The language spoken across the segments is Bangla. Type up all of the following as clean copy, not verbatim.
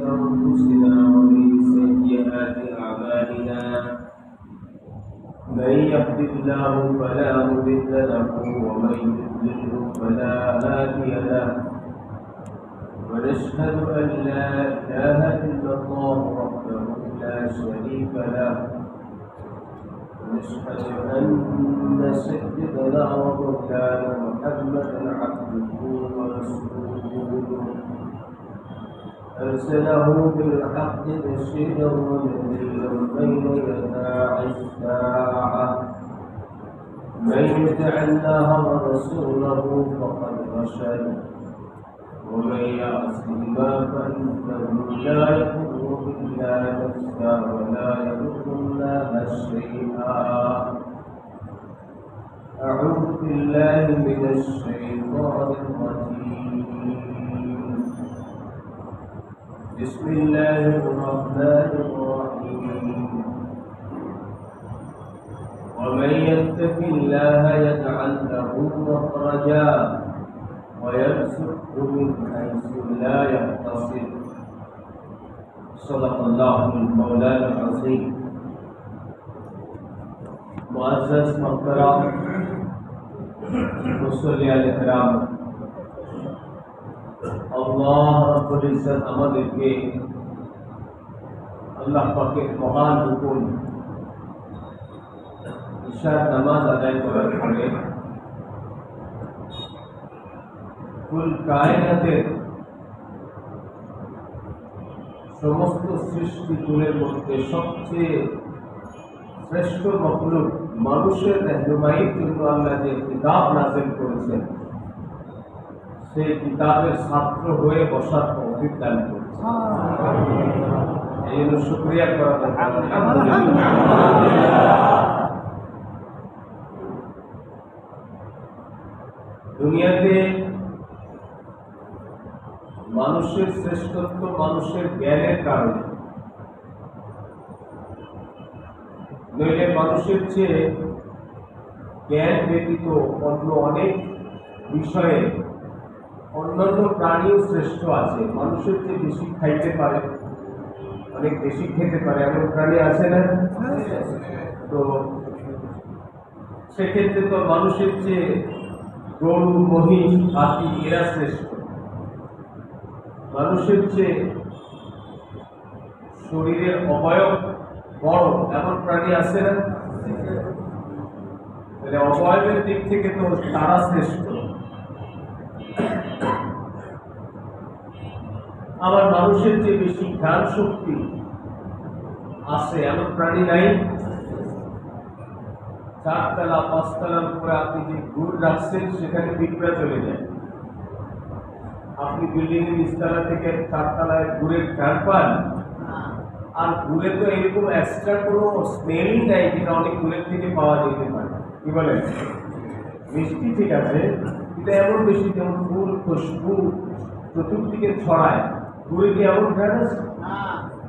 أنفسنا ومن سيئات أعمالنا من يهد الله فلا مضل له ومن يضلل فلا هادي له ونشهد أن لا إله إلا الله وحده لا شريك له ونشهد أن سيدنا ومولانا محمدا عبده ورسوله أرسله بالحق بشيرا ونذيرا بين يداعي الساعة من يطع الله ورسوله فقد رشد ومن يعصهما فإنه لا يضر إلا نفسه ولا يضر الله شيئا. أعوذ بالله من الشيطان الرجيم. بسم الله الرحمن الرحيم. ومن يتق الله يجعل له مخرجا ويرزقه من حيث لا يحتسب. صدق الله المولانا العظيم. मुअज़्ज़ज़ मोहतरम मुसल्लियान किराम, अल्लाह रब्बुल इज्जत আমাদেরকে আল্লাহ পাকের মহান হুকুম ইশার নামাজ আদায় করার পরে কুল কায়নাতের সমস্ত সৃষ্টিগুলোর মধ্যে সবচেয়ে শ্রেষ্ঠ মখলুক মানুষের রহনুমাইয়ের জন্য আল্লাহ যে কিতাব নাযিল করেছেন সেই কিতাবের ছাত্র হয়ে বসার তৌফিক দান করেছেন। এই জন্য শুকরিয়া করা দরকার। দুনিয়াতে মানুষের শ্রেষ্ঠত্ব মানুষের জ্ঞানের কারণে, নইলে মানুষের চেয়ে জ্ঞান ব্যতীত অন্য অনেক বিষয়ে অন্যান্য প্রাণীও শ্রেষ্ঠ আছে। মানুষের চেয়ে বেশি খাইতে পারে, অনেক বেশি খেতে পারে, এমন প্রাণী আছে না? তো সেক্ষেত্রে তো মানুষের চেয়ে গরু, মহিষ, হাতি এরা শ্রেষ্ঠ। মানুষের চেয়ে শরীরের অবয়ব বড় এমন প্রাণী আছে না? অবয়বের দিক থেকে তো তারা শ্রেষ্ঠ। আবার মানুষের চেয়ে বেশি জ্ঞান শক্তি আছে এমন প্রাণী নাই। চারতলা পাঁচতলার উপরে আপনি যে গুড় রাখছেন সেখানে পিঁপড়া চলে যায়। আপনি বিল্ডিং এর নিচতলা থেকে চারতলায় গুড়ের জ্ঞান পান, আর গুড়ে তো এরকম এক্সট্রা কোনো স্মেলই নাই যেটা অনেক গুড়ের থেকে পাওয়া যেতে পারে। কি বলেন? মিষ্টি ঠিক আছে, এটা এমন বেশি যেমন ফুল খুশবু চতুর্দিকে ছড়ায়, গুড়ে কি এমন জ্ঞান আছে?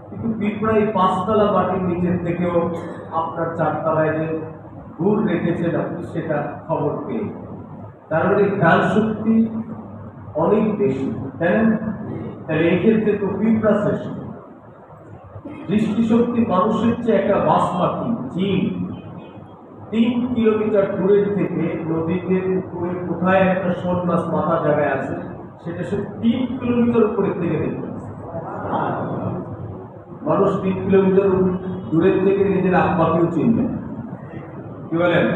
কিন্তু পিঁপড়া এই পাঁচতলা মাটির নিচের থেকেও আপনার চারতলায় যে গুড় রেখেছেন আপনি সেটা খবর পেয়ে, তার মানে জ্ঞান শক্তি অনেক বেশি, তাই না? তাহলে এই ক্ষেত্রে তো পিঁপড়া শ্রেষ্ঠ। দৃষ্টিশক্তি মানুষের চেয়ে একটা বাস পাখি জিন 3 কিলোমিটার দূরের থেকে নদীতে পুকুরে কোথায় একটা শোল মাছ মাথা জায়গায় আছে সেটা সে 3 কিলোমিটার উপরের থেকে দেখতে পাচ্ছে। মানুষ 3 কিলোমিটার দূরের থেকে নিজের আব্বাকেও চিনবে। কি বলেন?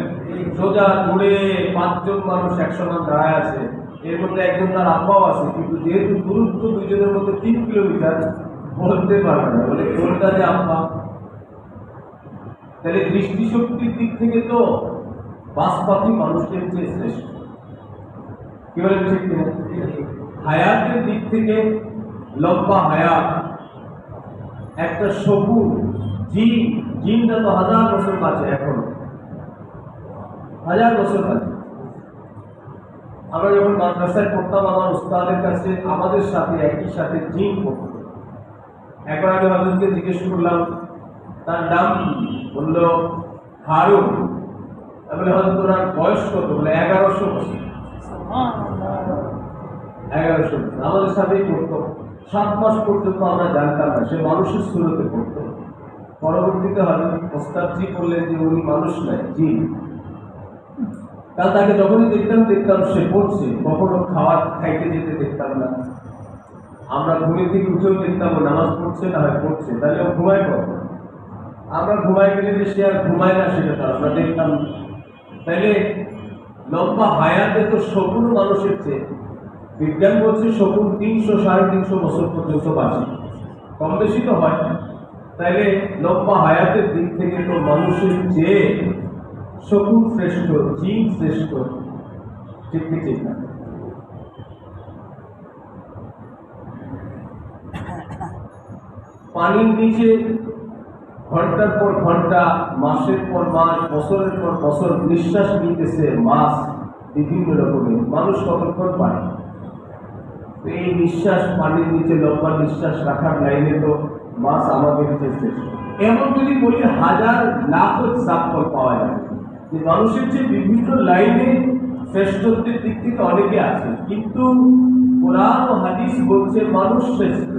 সোজা দূরে 5 জন মানুষ একসঙ্গে দাঁড়ায় আছে, এর মধ্যে একজন তার আব্বাও আছে, কিন্তু যেহেতু দূরত্ব দুজনের মধ্যে 3 কিলোমিটার বলতে পারবে না, বলে কোনটা যে আব্বা। তাহলে দৃষ্টিশক্তির দিক থেকে তো বাস পাখি মানুষের চেয়ে শ্রেষ্ঠ। কি বলেন? ঠিক কিনা? হায়াতের দিক থেকে লম্বা হায়াত, একটা সবুজ জিনটা তো 1000 বছর বাঁচে, এখন 1000 বছর বাঁচে। আমরা যখন মাদ্রাসায় পড়তাম আমার উস্তাদের কাছে আমাদের সাথে একই সাথে জিন পড়তো। একবার আমি হযরতকে জিজ্ঞেস করলাম তার নাম কি, বলল হারুন। আমি বলি হযরত ওনার বয়স কত? বলে 1100 বছর। 1100 বছর আমাদের সাথেই পড়তো। 7 মাস পর্যন্ত আমরা জানতাম না, সে মানুষের সুরতে পড়তো। পরবর্তীতে হযরত ওস্তাদজি বললেন যে উনি মানুষ নয়, জিন। কারণ তাকে যখনই দেখতাম সে পড়ছে, কখনো খাওয়ার খাইতে যেতে দেখতাম না। আমরা ঘুমে থেকে উঠেও দেখতাম ও নামাজ পড়ছে না হয় পড়ছে, তাহলে ও ঘুমায় কখন? আমরা ঘুমায় গেলে যে সে আর ঘুমায় না সেটা তো আমরা দেখতাম। তাইলে লম্বা হায়াতে তো শকুন মানুষের চেয়ে, বিজ্ঞান বলছে শকুন 300-350 বছর পর্যন্ত বাঁচে, কম বেশি তো হয়। তাইলে লম্বা হায়াতের দিক থেকে তো মানুষের চেয়ে শকুন শ্রেষ্ঠ, জিন শ্রেষ্ঠ, ঠিক কি ঠিক না? পানির নিচে ঘন্টার পর ঘন্টা, মাসের পর মাস, বছরের পর বছর নিঃশ্বাস নিতেছে মাছ বিভিন্ন রকমের, মানুষ কতক্ষণ পায়? এই নিঃশ্বাস পানির নিচে লম্বা নিঃশ্বাস রাখার লাইনে তো মাছ আমাদের চেয়ে। এমন যদি বলি হাজার লাখ এক্সাম্পল পাওয়া যায় যে মানুষের যে বিভিন্ন লাইনে শ্রেষ্ঠত্বের দিক থেকে অনেকে আছে, কিন্তু কোরআন ও হাদিস বলছে মানুষ শ্রেষ্ঠ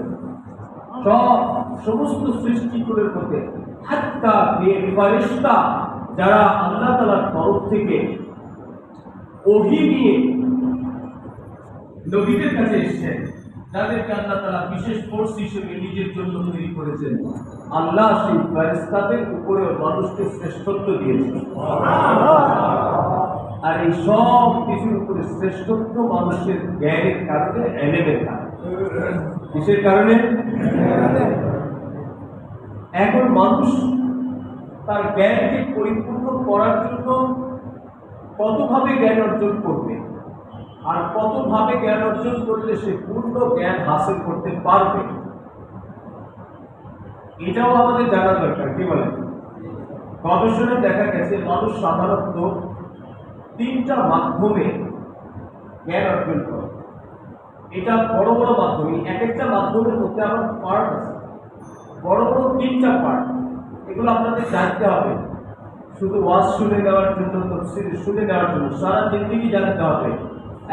সমস্ত সৃষ্টিগুলোর মধ্যে। হাত্তা ফেরেশতা যারা আল্লাহ তাআলার তরফ থেকে ওহী নিয়ে নবীদের কাছে এসেছেন, যাদেরকে আল্লাহ তাআলা বিশেষ ফোর্স হিসেবে নিজের জন্য তৈরি করেছেন, আল্লাহ সেই ফেরেশতাদের উপরে মানুষকে শ্রেষ্ঠত্ব দিয়েছেন। আর এই সব কিছুর উপরে শ্রেষ্ঠত্ব মানুষের জ্ঞানের কারণে, এলেমের কারণে। কিসের কারণে? এখন মানুষ তার জ্ঞানকে পরিপূর্ণ করার জন্য কতভাবে জ্ঞান অর্জন করবে, আর কতভাবে জ্ঞান অর্জন করলে সে পূর্ণ জ্ঞান হাসিল করতে পারবে, এটাও আমাদের জানা দরকার। কি বলেন? গবেষণায় দেখা গেছে মানুষ সাধারণত 3টা মাধ্যমে জ্ঞান অর্জন করে। এটা বড় বড় মাধ্যম, এক একটা মাধ্যমের মধ্যে আমার পার্ট আছে, বড় বড় 3টা পার্ট। এগুলো আপনাদের জানতে হবে, শুধু ওয়াজ শুনে নেওয়ার জন্য, তাফসীর শুনে নেওয়ার জন্য সারা জিন্দেগি জানতে হবে,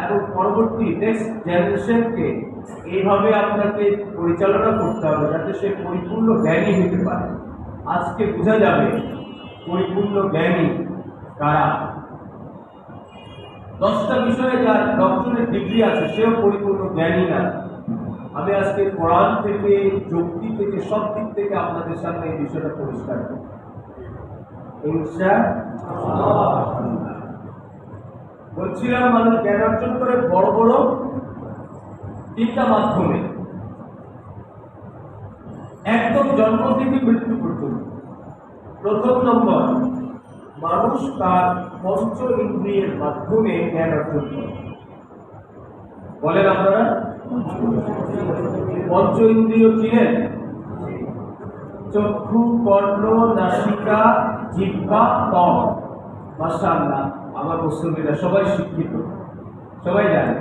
এবং পরবর্তী নেক্সট জেনারেশনকে এইভাবে আপনাকে পরিচালনা করতে হবে যাতে সে পরিপূর্ণ জ্ঞানী হতে পারে। আজকে বোঝা যাবে পরিপূর্ণ জ্ঞানী কারা। 10টা বিষয়ে যার ডক্টরেট ডিগ্রি আছে সেও পরিপূর্ণ জ্ঞানী না। আমি আজকে কোরআন থেকে, যুক্তি থেকে, সব দিক থেকে আপনাদের সামনে এই বিষয়টা পরিষ্কার করব ইনশাআল্লাহ। বলছিলাম মানুষ জ্ঞান অর্জন করে বড় বড় 3টা মাধ্যমে, একদম জন্ম থেকে মৃত্যু পর্যন্ত। প্রথম নম্বর, মানুষ তার পঞ্চ ইন্দ্রিয়ের মাধ্যমে জ্ঞান অর্জন করে। বলেন আপনারা? পঞ্চ ইন্দ্রিয় চিনেন? চক্ষু, কর্ণ, নাসিকা, জিহ্বা, ত্বক। মাশাআল্লাহ, আমার মুসলিমরা সবাই শিক্ষিত, সবাই জানে।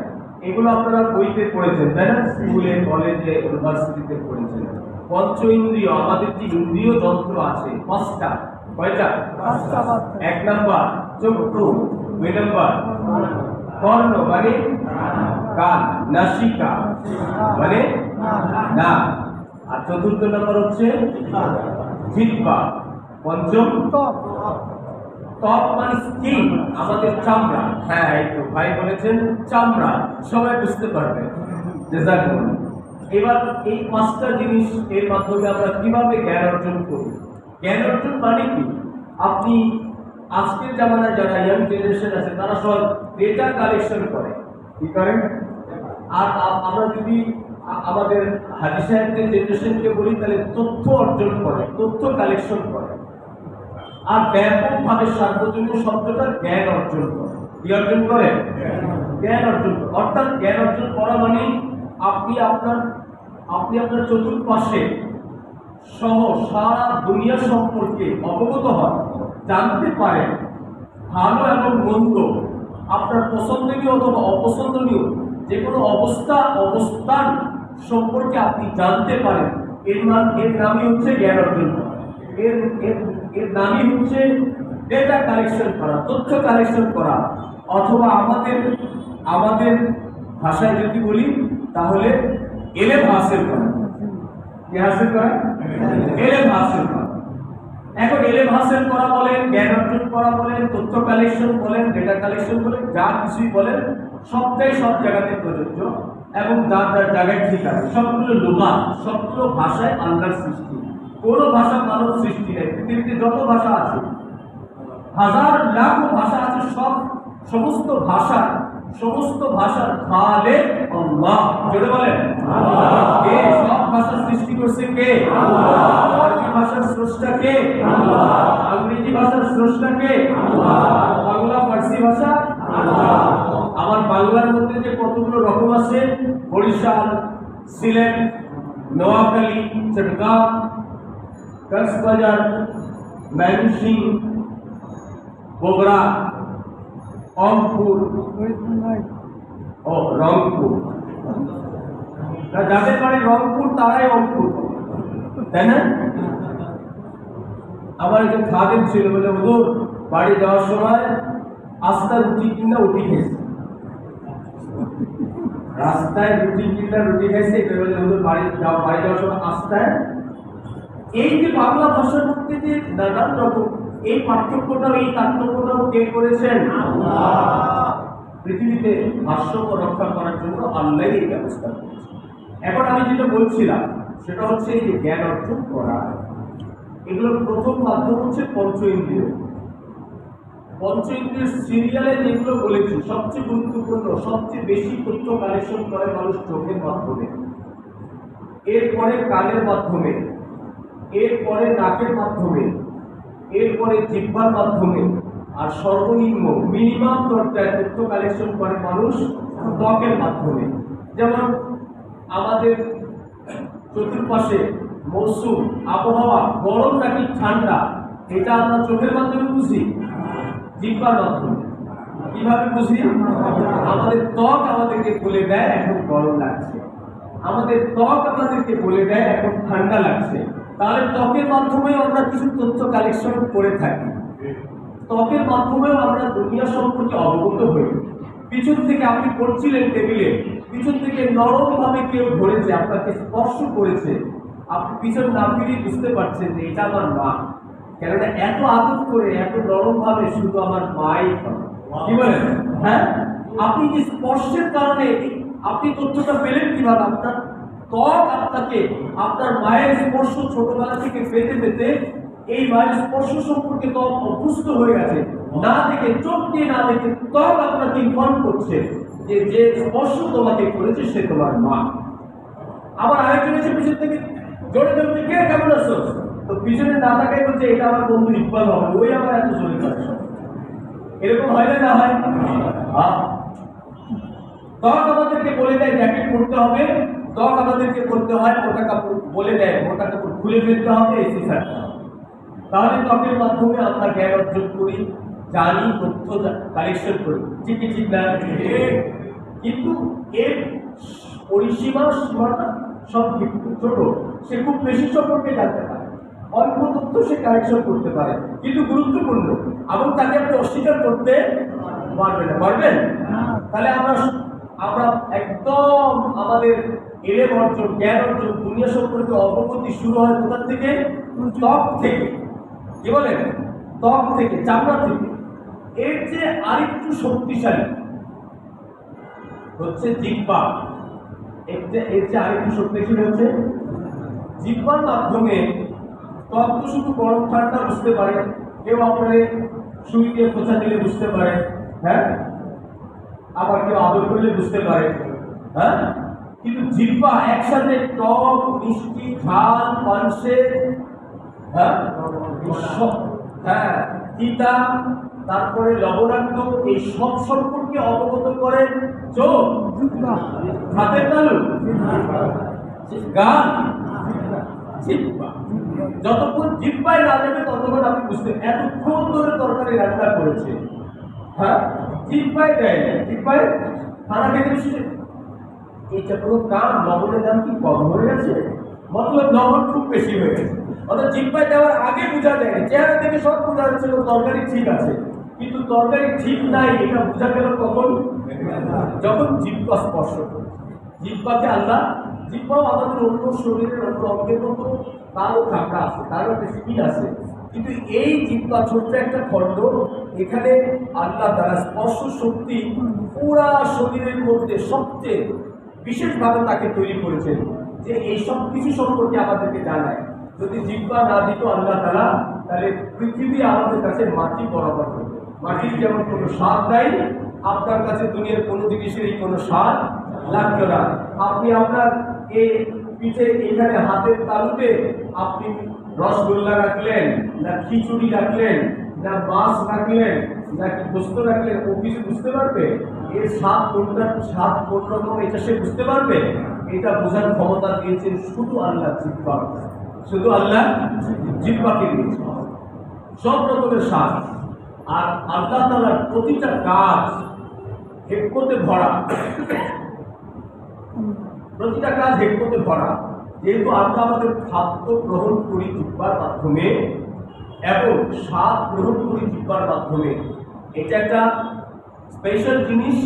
এগুলো আপনারা বইতে পড়েছেন, তাই না? স্কুলে, কলেজে, ইউনিভার্সিটিতে পড়েছেন। পঞ্চ ইন্দ্রিয়, আমাদের যে ইন্দ্রিয় যন্ত্র আছে 5টা। কয়টা? 5টা। 1 নাম্বার চক্ষু, 2 নাম্বার কর্ণ মানে কান, নাসিকা মানে নাক, আর 4র্থ নাম্বার হচ্ছে জিহ্বা, পঞ্চম ত্বক মানে স্কিন, আমাদের চামড়া। হ্যাঁ, এই তো ভাই বলেছেন চামড়া, সবাই বুঝতে পারবে। জাযাকুমুল্লাহ। এবার এই 5টা জিনিস এর মাধ্যমে আমরা কিভাবে জ্ঞান অর্জন করি? জ্ঞান অর্জন মানে কি? আপনি আজকের জামানায় যারা ইয়াং জেনারেশন আছে তারা সব ডেটা কালেকশন করে। কি করেন? আর আমরা যদি আমাদের হাজী সাহেবদের জেনারেশনকে বলি তাহলে তথ্য অর্জন করে, তথ্য কালেকশন করে। আর ব্যাপকভাবে সার্বজনীন শব্দটা জ্ঞান অর্জন করে। কি অর্জন করে? জ্ঞান অর্জন করে। অর্থাৎ জ্ঞান অর্জন করা মানে আপনি আপনার চতুর্পাশে সহ সারা দুনিয়া সম্পর্কে অবগত হন, জানতে পারেন। ভালো এবং মন্দ, আপনার পছন্দনীয় অথবা অপছন্দনীয় যে কোনো অবস্থান সম্পর্কে আপনি জানতে পারেন। এর নামই হচ্ছে জ্ঞান অর্জন করা। এর নামই হচ্ছে ডেটা কালেকশন করা, তথ্য কালেকশন করা, অথবা আমাদের ভাষায় যদি বলি তাহলে এলেম হাসিল করা। কি হাসিল করা? এলেম হাসিল করা। এখন এলেম হাসিল করা বলেন, জ্ঞান অর্জন করা বলেন, তথ্য কালেকশন বলেন, ডেটা কালেকশন বলেন, যা কিছুই বলেন সবটাই সব জায়গাতে প্রযোজ্য এবং যার যার জায়গায় ঠিক আছে। সবগুলো লোমা, সবগুলো ভাষায় আল্লাহর সৃষ্টি। কোনো ভাষা মানব সৃষ্টি নেই। পৃথিবীতে যত ভাষা আছে, হাজার লাখ ভাষা আছে, সমস্ত ভাষার খালেক আল্লাহ। জোরে বলেন আল্লাহ। কে সব ভাষা সৃষ্টি করছে? কে? আল্লাহ। আরবি ভাষার স্রষ্টা কে? আল্লাহ। ইংরেজি ভাষার স্রষ্টা কে? আল্লাহ। বাংলা ফার্সি ভাষা আল্লাহ। আমার বাংলার মধ্যে যে কতগুলো রকম আছে, বরিশাল, সিলেট, নোয়াখালী, চট্টগ্রাম, কক্সবাজার, ময়মনসিংহ, বগুড়া, রংপুর, রংপুর। যাদের বাড়ি রংপুর তারাই রংপুর, তাই না? আমার একজন খাদেম ছিল, বলে হুজুর বাড়ি যাওয়ার সময় আস্তা রুটি কিনা উঠি খেয়েছে, রাস্তায় রুটি কিনা রুটি খাইছে, এটা বলে হুজুর বাড়ি যাওয়ার সময় আস্তায়। এই যে বাংলা ভাষার মধ্যে যে নানান রকম এই পার্থক্যটাও, এই তারতম্যটাও কে করেছেন? আল্লাহ। পৃথিবীতে ভাষ্যক রক্ষা করার জন্য আল্লাহ এই ব্যবস্থা করেছে। এখন আমি যেটা বলছিলাম সেটা হচ্ছে এই যে জ্ঞান অর্জন করা, এগুলোর প্রথম মাধ্যম হচ্ছে পঞ্চ ইন্দ্রিয়। পঞ্চ ইন্দ্রিয় সিরিয়ালে যেগুলো বলেছি, সবচেয়ে গুরুত্বপূর্ণ, সবচেয়ে বেশি তথ্য কালেকশন করে মানুষ চোখের মাধ্যমে, এরপরে কানের মাধ্যমে, এরপরে নাকের মাধ্যমে, এরপরে জিহ্বার মাধ্যমে, আর সর্বনিম্ন মিনিমাম দরকার তথ্য কালেকশন করে মানুষ ত্বকের মাধ্যমে। যেমন আমাদের চতুর্পাশে মৌসুম, আবহাওয়া, গরম নাকি ঠান্ডা, এটা আমরা চোখের মাধ্যমে বুঝি, জিহ্বার মাধ্যমে। কিভাবে বুঝি? আমাদের ত্বক আমাদেরকে বলে দেয় এখন গরম লাগছে, আমাদের ত্বক আমাদেরকে বলে দেয় এখন ঠান্ডা লাগছে। তাহলে ত্বকের মাধ্যমেও আমরা কিছু তথ্য কালেকশন করে থাকি, ত্বকের মাধ্যমেও আমরা দুনিয়া সম্পর্কে অবগত হই। পিছন থেকে আপনি পড়ছিলেন টেবিলে, পিছন থেকে নরম ভাবে কেউ ধরেছে, আপনাকে স্পর্শ করেছে, আপনি পিছন না ফিরে বুঝতে পারছেন যে এটা আমার মা, কেননা এত আদর করে, এত নরম ভাবে শুধু আমার মাই। কি বলেন? হ্যাঁ, আপনি যে স্পর্শের কারণে আপনি তথ্যটা পেলেন কিভাবে? আপনার ত্বক আপনাকে আপনার মায়ের স্পর্শ ছোটবেলা থেকে পেতে পেতে এই মায়ের স্পর্শ সম্পর্কে ত্বক অভ্যস্ত হয়ে গেছে। না দেখে, চোখ দিয়ে না দেখে ত্বক আপনাকে ইনফর্ম করছে যে যে স্পর্শ তোমাকে করেছে সে তোমার মা। আবার আরেকজন এসে পিছন থেকে জোরে জোরে কে কেমন আছো, তো পিছনে না তাকাই বলছে এটা আমার বন্ধু ইকবাল হবে, ওই আবার এত জোরে করে। এরকম হয় না? না হয়? ত্বক আমাদেরকে বলে দেয় জ্যাকেট পরতে হবে, ত্বক আমাদেরকে করতে হয় মোটা কাপড়, বলে দেয় মোটা কাপড় খুলে ফেলতে হবে, এসি ছাড়তে হবে। তাহলে ত্বকের মাধ্যমে আমরা জ্ঞান অর্জন করি, জানি, তথ্য কালেকশন করি। ঠিক কি ঠিক না? কিন্তু এর পরিসীমা, সীমাটা সব ছোট। সে খুব বেশি সম্পর্কে জানতে পারে, অল্প তথ্য সে কালেকশন করতে পারে, কিন্তু গুরুত্বপূর্ণ, এবং তাকে আপনি অস্বীকার করতে পারবেন না। পারবেন? তাহলে আমরা একদম আমাদের এলেম অর্জন, জ্ঞান অর্জন, দুনিয়া সম্পর্কে অবগতি শুরু হয় কোথা থেকে? ত্বক থেকে। কি বলেন? ত্বক থেকে, চামড়া থেকে। এর যে আরেকটু শক্তিশালী হচ্ছে জিহ্বা। এর যে আরেকটু শক্তিশালী হচ্ছে জিহ্বার মাধ্যমে। ত্বক তো শুধু গরম ঠান্ডা বুঝতে পারে, কেউ আপনারে সুই দিয়ে খোঁচা দিলে বুঝতে পারে, হ্যাঁ, আবার কেউ আদর করলে বুঝতে পারে, হ্যাঁ, কিন্তু জিহ্বা একসাথে টক, মিষ্টি, ঝাল, পানসে, হ্যাঁ, তিতা, তারপরে লবণাক্ত, এই সব সম্পর্কে অবগত করে চোখ, হাতের তালু, গান, জিহ্বা। যতক্ষণ জিহ্বায় না যাবে ততক্ষণ আপনি বুঝতে, এতক্ষণ ধরে তরকারি রান্না করেছে, হ্যাঁ, জিহ্বায় দেয় না, জিহ্বায় খানা খেতে বসে এটা কোনো কাম, লবণের দাম কি কম হয়ে গেছে, মতলব লবণ খুব বেশি হয়ে গেছে। অর্থাৎ জিহ্বায় দেওয়ার আগে বোঝা যায়, চেহারা থেকে সব বোঝা যাচ্ছে তরকারি ঠিক আছে, কিন্তু তরকারি ঠিক নাই এটা বোঝা গেল কখন? যখন জিহ্বা স্পর্শ করে। জিহ্বাকে আল্লাহ জিহ্বাও আমাদের অন্য শরীরের অন্য অঙ্গের মতো তারও চাকা আছে, তারও একটা স্পিড আছে, কিন্তু এই জিহ্বা ছোট্ট একটা খণ্ড, এখানে আল্লাহ তাআলা স্পর্শ শক্তি পুরা শরীরের মধ্যে সবচেয়ে বিশেষভাবে তাকে তৈরি করেছেন, যে এই সব কিছু সম্পর্কে আমাদেরকে জানায়। যদি জিহ্বা না দিত আল্লাহ তাআলা, তাহলে পৃথিবী আমাদের কাছে মাটি বরাবর হতো। মাটির যেমন কোনো স্বাদ নাই, আপনার কাছে দুনিয়ার কোনো জিনিসেরই কোনো স্বাদ লাগতো না। আপনি আপনার এই পিঠে এখানে হাতের তালুতে আপনি রসগোল্লা রাখলেন, না খিচুড়ি রাখলেন, না মাছ রাখলেন, নাকি গোস্ত রাখলেন, ও কিছু বুঝতে পারবে? এর স্বাদ কোনটা, স্বাদ কোন রকম, এটা সে বুঝতে পারবে? এটা বোঝার ক্ষমতা দিয়েছেন শুধু আল্লাহ জিহ্বা, শুধু আল্লাহ জিহ্বাকে দিয়েছেন সব রকমের স্বাদ। আর আল্লাহ তাআলার প্রতিটা কাজ হেকমতে ভরা, প্রতিটা কাজ হেকমতে ভরা। যেহেতু আমরা আমাদের খাদ্য গ্রহণ করি জিহ্বার মাধ্যমে এবং স্বাদ গ্রহণ করি জিহ্বার মাধ্যমে, এটা একটা স্পেশাল জিনিস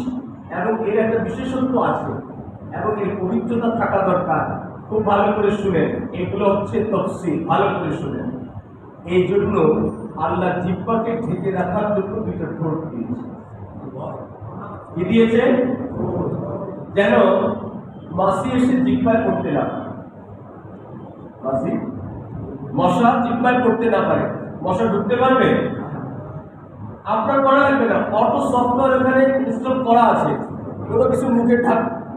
এবং এর একটা বিশেষত্ব আছে এবং এর পবিত্রতা থাকা দরকার। খুব ভালো করে শুনেন, এগুলো হচ্ছে তফসিল, ভালো করে শুনেন। এই জন্য আল্লাহ জিহ্বাকে ঢেকে রাখার জন্য দুইটা ঠোঁট দিয়েছে। কি দিয়েছে? যেন মাছি এসে জিহ্বায় পড়তে না পারে, মাছি মশা জিহ্বায় পড়তে না পারে। মশা ঢুকতে পারবে? আপনার করা লাগবে না, অটো সফটওয়্যার এখানে ইনস্টল করা আছে। কোনো কিছু মুখে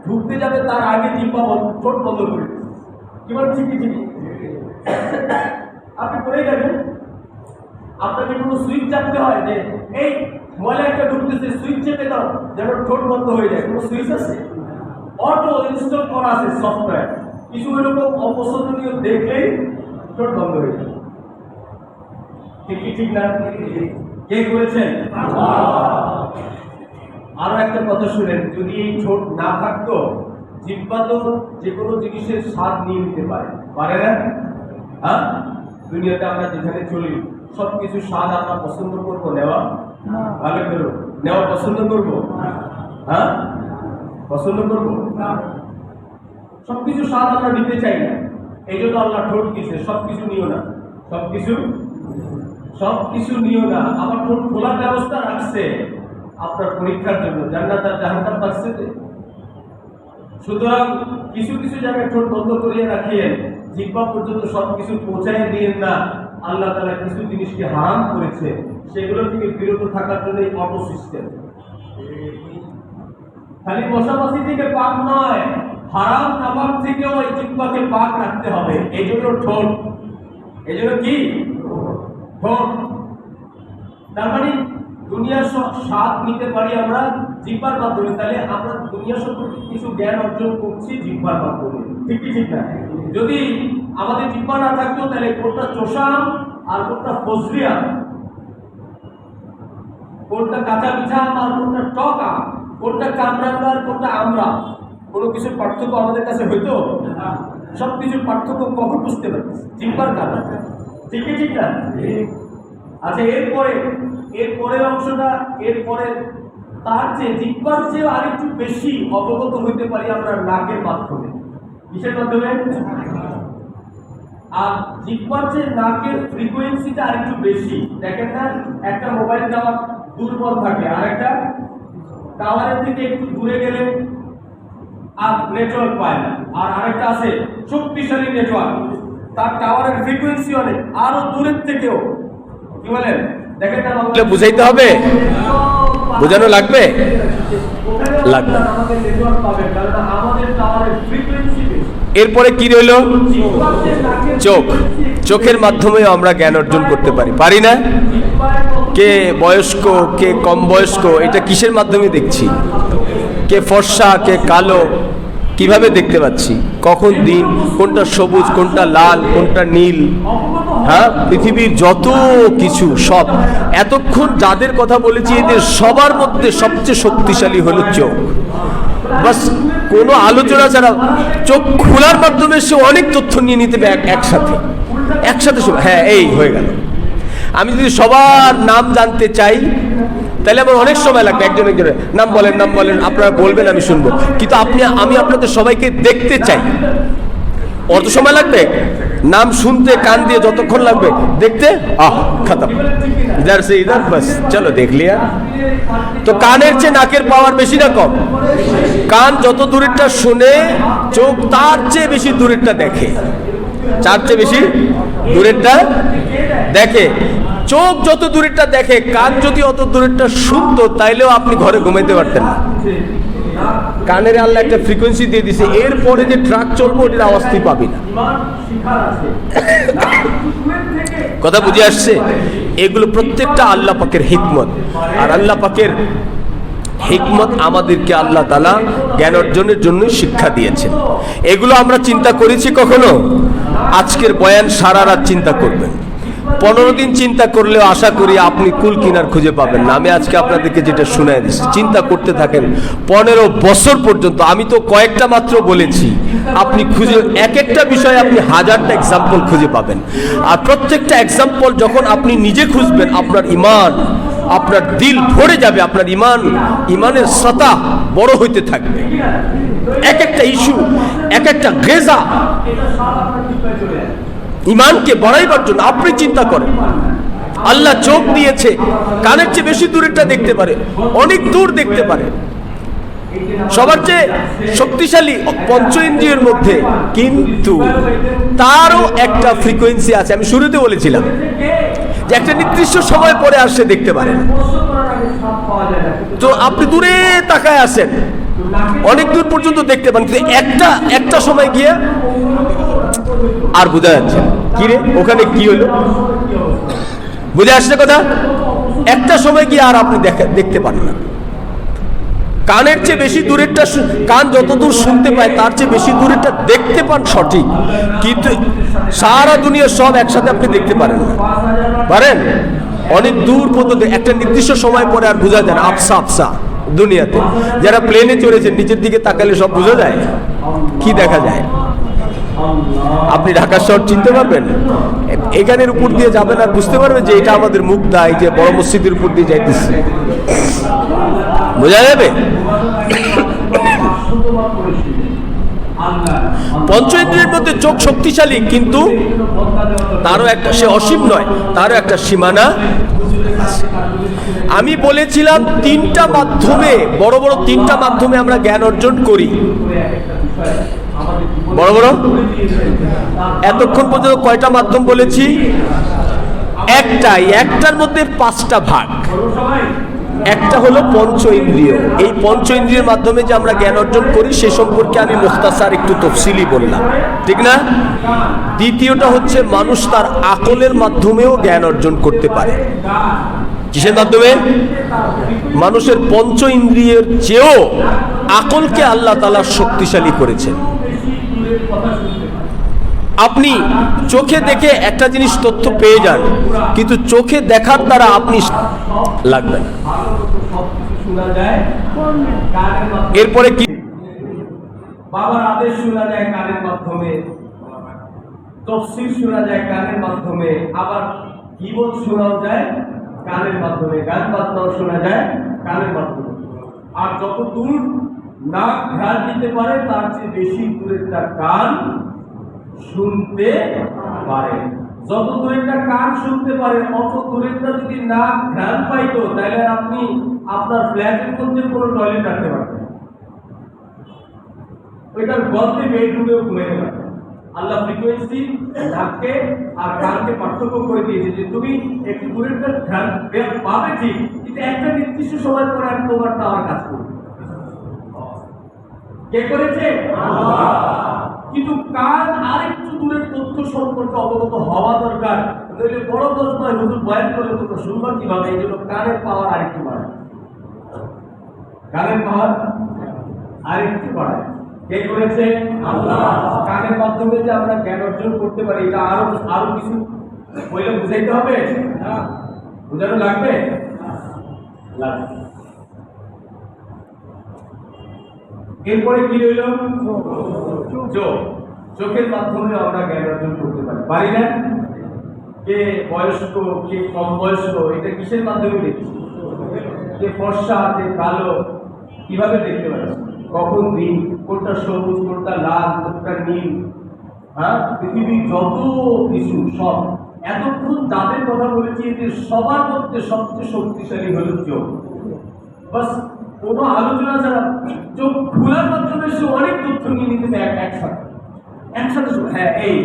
ঢুকতে যাবে তার আগে জিহ্বা ঠোঁট বন্ধ করে দিচ্ছে। কি বল? ঠিকই ঠিকই, আপনি করেই দেখেন। আপনাকে কোনো সুইচ চাপতে হয় যে এই ময়লা একটা ঢুকতেছে, সুইচ চেপে দাও যেন ঠোঁট বন্ধ হয়ে যায়? কোনো সুইচ আছে? অটো ইনস্টল করা আছে সফটওয়্যার। কিছু এরকম অপছন্দনীয় দেখলেই ঠোঁট বন্ধ হয়ে যায়। ঠিক কি ঠিক না? কে করেছেন? আরো একটা কথা শুনেন, যদি এই ঠোঁট না থাকতো, জিহ্বা তো যে কোনো জিনিসের স্বাদ নিয়ে নিতে পারে না? হ্যাঁ, দুনিয়াতে আমরা যেখানে চলি সবকিছু স্বাদ আমরা পছন্দ করবো নেওয়া? ভালো করো নেওয়া পছন্দ করবো? হ্যাঁ, পছন্দ করবো? সবকিছু স্বাদ আমরা নিতে চাই না। এই জন্য আল্লাহ ঠোঁট দিয়েছে, সবকিছু নিও না, সবকিছু নিও না। আবার ঠোঁট খোলার ব্যবস্থা রাখছে আপনার পরীক্ষার জন্য, জান্নাত আর জাহান্নাম থাকছে। সুতরাং কিছু কিছু জায়গায় ঠোঁট বন্ধ করিয়ে রাখিয়েন, জিহ্বা পর্যন্ত সবকিছু পৌঁছায় দিয়েন না। আল্লাহ তাআলা কিছু জিনিসকে হারাম করেছে, সেগুলো থেকে বিরত থাকার জন্য এই অটো সিস্টেম। খালি মশামাছি থেকে পাক নয়, হারাম নাপাক থেকেও এই জিহ্বাকে পাক রাখতে হবে। এই জন্য ঠোঁট, এই জন্য কি ঠোঁট। তার মানে দুনিয়ার সব স্বাদ নিতে পারি আমরা জিহ্বার মাধ্যমে, তাহলে আমরা দুনিয়া সম্পর্কে কিছু জ্ঞান অর্জন করছি জিহ্বার মাধ্যমে। ঠিক কি ঠিক না? যদি আমাদের জিহ্বা না থাকতো, তাহলে কোনটা চোষা আম আর কোনটা ফজলি আম, কোনটা কাঁচা পিঠা আম আর কোনটা টক আম, কোনটা কামরাঙ্গা আর কোনটা আমরা, কোনো কিছুর পার্থক্য আমাদের কাছে হইতো? সব কিছুর পার্থক্য কখন বুঝতে পারছি? জিহ্বার কারণে। ঠিক কি ঠিক না? আচ্ছা, এরপরের অংশটা, এরপরে তার চেয়ে জিহ্বার চেয়ে আরেকটু বেশি অবগত হইতে পারি আমরা নাকের মাধ্যমে। কিসের মাধ্যমে? আর জিহ্বার চেয়ে নাকের ফ্রিকোয়েন্সিটা আরেকটু বেশি। দেখেন না, একটা মোবাইল টাওয়ার দুর্বল থাকে, আর একটা টাওয়ারের থেকে একটু দূরে গেলে আর নেটওয়ার্ক পায় না, আর আরেকটা আছে শক্তিশালী নেটওয়ার্ক, তার টাওয়ারের ফ্রিকোয়েন্সি অনেক, আরো দূরের থেকেও। কি বলেন? দেখেন না, বুঝাইতে হবে, বোঝানো লাগবে, লাগবে। এরপরে কি রইল? চোখ। চোখের মাধ্যমে আমরা জ্ঞান অর্জন করতে পারি না? কে বয়স্ক, কে কম বয়স্ক, এটা কিসের মাধ্যমে দেখছি? কে ফর্সা, কে কালো, কিভাবে দেখতে পাচ্ছি? কখন দিন, কোনটা সবুজ, কোনটা লাল, কোনটা নীল, হ্যাঁ, পৃথিবীর যত কিছু সব। এতক্ষণ যাদের কথা বলেছি, এদের সবার মধ্যে সবচেয়ে শক্তিশালী হলো চোখ। বাস কোনো আলোচনা ছাড়া চোখ খোলার মাধ্যমে সে অনেক তথ্য নিয়ে নিতে একসাথে। হ্যাঁ, এই হয়ে গেল। আমি যদি সবার নাম জানতে চাই, তাহলে আমার অনেক সময় লাগবে একজন একজনের নাম বলেন, নাম বলেন, আপনারা বলবেন, আমি শুনবো। কিন্তু আমি আপনাদের সবাইকে দেখতে চাই। অত সময় লাগবে? নাম শুনতে কান দিয়ে যতক্ষণ লাগবে, দেখতে খতম। ইধার সে ইধার, বাস চলো দেখ লিয়া। তো কানের চেয়ে নাকের পাওয়ার বেশি না কম? কান যত দূরেরটা শুনে, চোখ তার চেয়ে বেশি দূরেরটা দেখে। তার চেয়ে বেশি দূরেরটা দেখে। চোখ যত দূরেরটা দেখে, কান যদি অত দূরেরটা শুনতো, তাইলেও আপনি ঘরে ঘুমাইতে পারতেন না। কানের আল্লাহ একটা ফ্রিকোয়েন্সি দিয়ে দিছে, এরপরে যে ট্রাক চলবো ওটার আওয়াজ তুই পাবি না। কথা বুঝে আসছে? এগুলো প্রত্যেকটা আল্লাহ পাকের হিকমত। আর আল্লাহ পাকের হিকমত আমাদেরকে আল্লাহ তাআলা জ্ঞান অর্জনের জন্য শিক্ষা দিয়েছেন। এগুলো আমরা চিন্তা করেছি কখনো? আজকের বয়ান সারা রাত চিন্তা করবেন। 15 দিন চিন্তা করলেও আশা করি আপনি কুল কিনার খুঁজে পাবেন না। আমি আজকে আপনাদেরকে যেটা শুনাই দিচ্ছি, চিন্তা করতে থাকেন 15 বছর পর্যন্ত। আমি তো কয়েকটা মাত্র বলেছি, আপনি খুঁজে এক একটা বিষয়ে আপনি হাজারটা এক্সাম্পল খুঁজে পাবেন। আর প্রত্যেকটা এক্সাম্পল যখন আপনি নিজে খুঁজবেন, আপনার ইমান, আপনার দিল ভরে যাবে, আপনার ইমানের সতা বড় হইতে থাকবে। এক একটা ইস্যু, এক একটা গেজা ইমানকে বাড়াইবার জন্য আপনি চিন্তা করেন। আল্লাহ চোখ দিয়েছে, কানের চেয়ে বেশি দূরেরটা দেখতে পারে, অনেক দূর দেখতে পারে। সবার চেয়ে শক্তিশালী পঞ্চ ইন্দ্রিয়ের মধ্যে, কিন্তু তারও একটা ফ্রিকোয়েন্সি আছে। আমি শুরুতে বলেছিলাম যে একটা নির্দিষ্ট সময় পরে আর সে দেখতে পারে না। তো আপনি দূরে তাকায় আছেন, অনেক দূর পর্যন্ত দেখতে পান, কিন্তু একটা সময় গিয়ে আর বোঝা যাচ্ছে কি রে ওখানে কি হলো। বুঝে আসছে কথা? একটা সময় গিয়ে আর আপনি দেখতে পান না। কানের চেয়ে বেশি দূরেরটা, কান যত দূর শুনতে পায় তার চেয়ে বেশি দূরেরটা দেখতে পান সঠিক, কিন্তু সারা দুনিয়া সব একসাথে আপনি দেখতে পারেন না। পারেন? অনেক দূর পর্যন্ত একটা নির্দিষ্ট সময় পরে আর বোঝা যায় না। আফসা আফসা দুনিয়াতে যারা প্লেনে চড়েছেন, নিচের দিকে তাকালে সব বোঝা যায়। কি দেখা যায়? আপনি ঢাকা শহর চিনতে পারবেন, এখানের উপর দিয়ে যাবেন আর বুঝতে পারবেন যে এটা আমাদের মুগদা, এই যে বড় মসজিদের উপর দিয়ে যাইতেছে, বোঝা যাবে। পঞ্চ ইন্দ্রিয়ের মধ্যে চোখ শক্তিশালী, কিন্তু তারও একটা, সে অসীম নয়, তারও একটা সীমানা আছে। আমি বলেছিলাম তিনটা মাধ্যমে, বড় বড় তিনটা মাধ্যমে আমরা জ্ঞান অর্জন করি। বড় বড় এতক্ষণ পর্যন্ত কয়টা মাধ্যম বলেছি? একটাই, একটার মধ্যে 5টা ভাগ। একটা হলো পঞ্চ ইন্দ্রিয়। এই পঞ্চ ইন্দ্রিয়ের মাধ্যমে যে আমরা জ্ঞান অর্জন করি সে সম্পর্কে আমি মুখতাসার একটু তফসিলি বললাম, ঠিক না? দ্বিতীয়টা হচ্ছে মানুষ তার আকলের মাধ্যমেও জ্ঞান অর্জন করতে পারে। কিসের মাধ্যমে? মানুষের পঞ্চ ইন্দ্রিয়ের চেয়েও আকলকে আল্লাহ তাআলা শক্তিশালী করেছেন। আপনি চোখে দেখে একটা জিনিস তথ্য পেয়ে যান, কিন্তু চোখে দেখার দ্বারা আপনি লাগবে না। এরপরে কি? বাবার আদেশ শোনা যায় কানের মাধ্যমে, তাফসীর শোনা যায় কানের মাধ্যমে, আবার গীবত শোনাও যায় কানের মাধ্যমে, গান বাজনাও শোনা যায় কানের মাধ্যমে। আর যত দূর নাক ঘ্রাণ দিতে পারে তার চেয়ে বেশি দূরেরটা কান শুনতে পারে। যত দূরেরটা কান শুনতে পারে, অত দূরেরটা যদি নাক ঘ্রাণ পাইতো, তাহলে আপনি আপনার ফ্ল্যাটের মধ্যে কোনো টয়লেট রাখতে পারতেন, ওইটার গল্পে বেডরুমেও ঘুমাইতে পারতেন। আল্লাহ ফ্রিকোয়েন্সি নাককে আর কানকে পার্থক্য করে দিয়েছে যে তুমি একটু দূরেরটা ঘ্রাণ পাবে ঠিক, কিন্তু একটা নির্দিষ্ট সময় পরে আর তোমারটা আমার কাজ করবে। কে করেছে? আল্লাহ। কিন্তু কান আরেকটু দূরের তথ্য সম্পর্কে অবগত হওয়া দরকার, নইলে বড় দোষ নয়, হুজুর বয়ান করে তোমরা শুনবা কিভাবে? এই জন্য কানের পাওয়ার আরেকটু বাড়ায়, কানের পাওয়ার আরেকটু বাড়ায়। কে করেছে? আল্লাহ। কানের মাধ্যমে যে আমরা জ্ঞান অর্জন করতে পারি, এটা আরো কিছু বইলে বুঝাইতে হবে না? বুঝানো লাগবে? লাগবে। এরপরে কি রইল? চোখ। চোখের মাধ্যমে আমরা জ্ঞান অর্জন করতে পারি না? কে বয়স্ক, কে কম বয়স্ক, এটা কিসের মাধ্যমে দেখি? যে ফর্সা যে কালো কিভাবে দেখতে পাচ্ছি, কখন দিন, কোনটা সবুজ, কোনটা লাল, কোনটা নীল, হ্যাঁ, পৃথিবীর যত কিছু সব। এতক্ষণ যাদের কথা বলেছি এদের সবার মধ্যে সবচেয়ে শক্তিশালী হলো চোখ। বাস কোনো আলোচনা ছাড়া চোখ খোলার মাধ্যমে সে অনেক তথ্য নিয়ে নিতে দেয় একসাথে একসাথে। হ্যাঁ, এই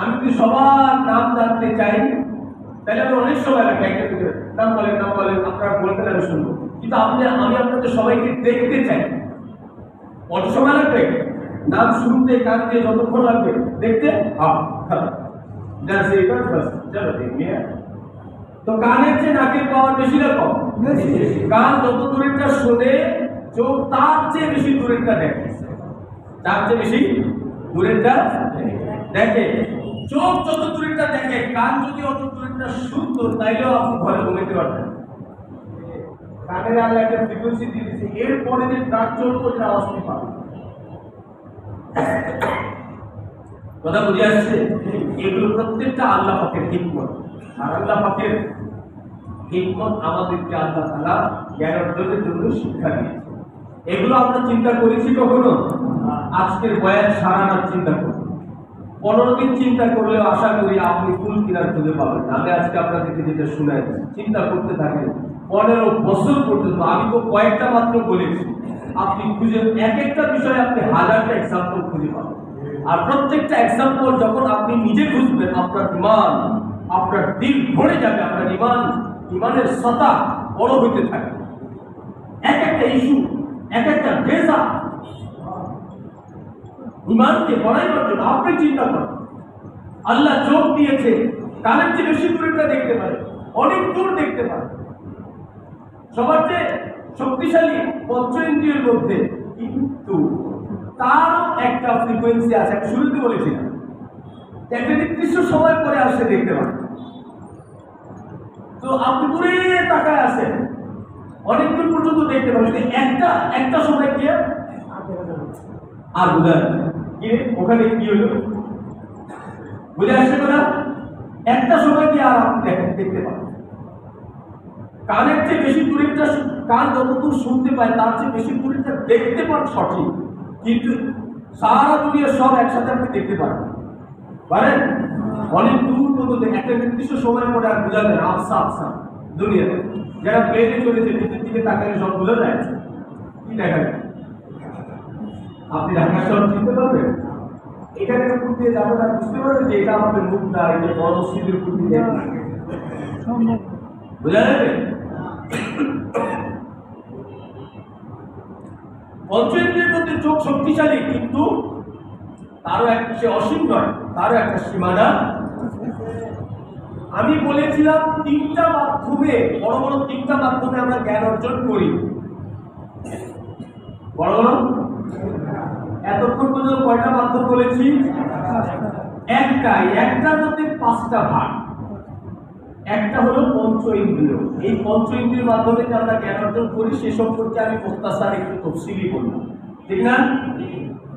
আমি যদি সবার নাম জানতে চাই তাহলে আমি অনেক সময় লাগে, একটা নাম বলেন আপনারা বলতে আমি শুনবো, কিন্তু আমি আপনাদের সবাইকে দেখতে চাই। কত সময় লাগবে নাম শুনতে কানতে, যতক্ষণ লাগবে দেখতে। তো কানের চেয়ে নাকের পাওয়ার বেশি না কম? কান যত দূরেরটা শোনে, চোখ তার চেয়ে বেশি দূরেরটা দেখে, তার চেয়ে বেশি দূরেরটা দেখে। চোখ যত দূরেরটা দেখে, কান যদি অত দূরেরটা শুনতো তাইলেও আপনি ঘরে ঘুমাইতে পারতেন। কানের আগে একটা ফ্রিকোয়েন্সি দিয়ে দিচ্ছে, এরপরে যে ট্রাক চলতো ওটা আওয়াজ পাবে। কথা বুঝে আসছে? এগুলো প্রত্যেকটা আল্লাহ পাকের হিকমত। আর আল্লাহ পাকের হিকমত আমাদেরকে আল্লাহ তাআলা জ্ঞান অর্জনের জন্য শিক্ষা দিয়েছে। এগুলো আমরা চিন্তা করেছি কখনো? আজকের বয়ান সারা রাত চিন্তা করব, 15 দিন চিন্তা করলেও আশা করি আপনি ফুল কিনার খুঁজে পাবেন। আমি আজকে আপনাদেরকে যেটা শুনাই, চিন্তা করতে থাকেন 15 বছর পর্যন্ত। আমি তো কয়েকটা মাত্র বলেছি, আপনি খুঁজে এক একটা বিষয়ে আপনি হাজারটা এক্সাম্পল খুঁজে পাবেন। আর প্রত্যেকটা এক্সাম্পল যখন আপনি নিজে খুঁজবেন, আপনার ইমান, আপনার দিল ভরে যাবে, আপনার ইমানের সত্তা বড় হইতে থাকবে। এক একটা ইস্যু, এক একটা ভেজা ইমানকে বাড়াইবার জন্য আপনি চিন্তা করেন। আল্লাহ চোখ দিয়েছে, কানের চেয়ে বেশি দূরেটা দেখতে পারে, অনেক দূর দেখতে পারে। সবার চেয়ে শক্তিশালী পঞ্চ ইন্দ্রিয়ের মধ্যে, কিন্তু তারও একটা ফ্রিকোয়েন্সি আছে। আমি শুরুতে বলেছিলাম একটা নির্দিষ্ট সময় পরে আসে দেখতে পান। তো আপনি দূরে তাকায় আছেন, অনেক দূর পর্যন্ত দেখতে পাবেন, একটা সময় গিয়ে আর বুঝা ওখানে কি হলো, বুঝে আসছে না? একটা সময় গিয়ে আর আপনি দেখতে পাবেন। কানের চেয়ে বেশি দূরেরটা, কান যতদূর শুনতে পায় তার চেয়ে বেশি দূরেরটা দেখতে পান সঠিক, কিন্তু সারা দুনিয়া সব একসাথে আপনি দেখতে পারেন। অনেক দূর পর্যন্ত একটা নির্দিষ্ট সময় পরে আর বোঝা যায় আফসা দুনিয়াতে। যারা প্লেনে চলেছে নিচের দিকে তাকালে সব বোঝা যায়, কি দেখা যায়? আপনি ঢাকা শহর চিনতে পারবেন? এখানে উপর দিয়ে যাবেন আর বুঝতে পারবেন যে এটা আমাদের মুখটা, এটা মসজিদের উপর দিয়ে বোঝা যাবে। পঞ্চেন্দ্রের মধ্যে চোখ শক্তিশালী, কিন্তু তারও সে অসীম নয়, তারও একটা সীমানা। আমি বলেছিলাম তিনটা মাধ্যমে, বড় বড় তিনটা মাধ্যমে আমরা জ্ঞান অর্জন করি। বড় বড় এতক্ষণ পর্যন্ত কয়টা মাধ্যম বলেছি? একটার মধ্যে 5টা ভাগ। একটা হলো পঞ্চ ইন্দ্রিয়। এই পঞ্চ ইন্দ্রিয়ের মাধ্যমে যে আমরা জ্ঞান অর্জন করি সে সম্পর্কে আমি মুখতাসার একটু তফসিলি বলবো, ঠিক না?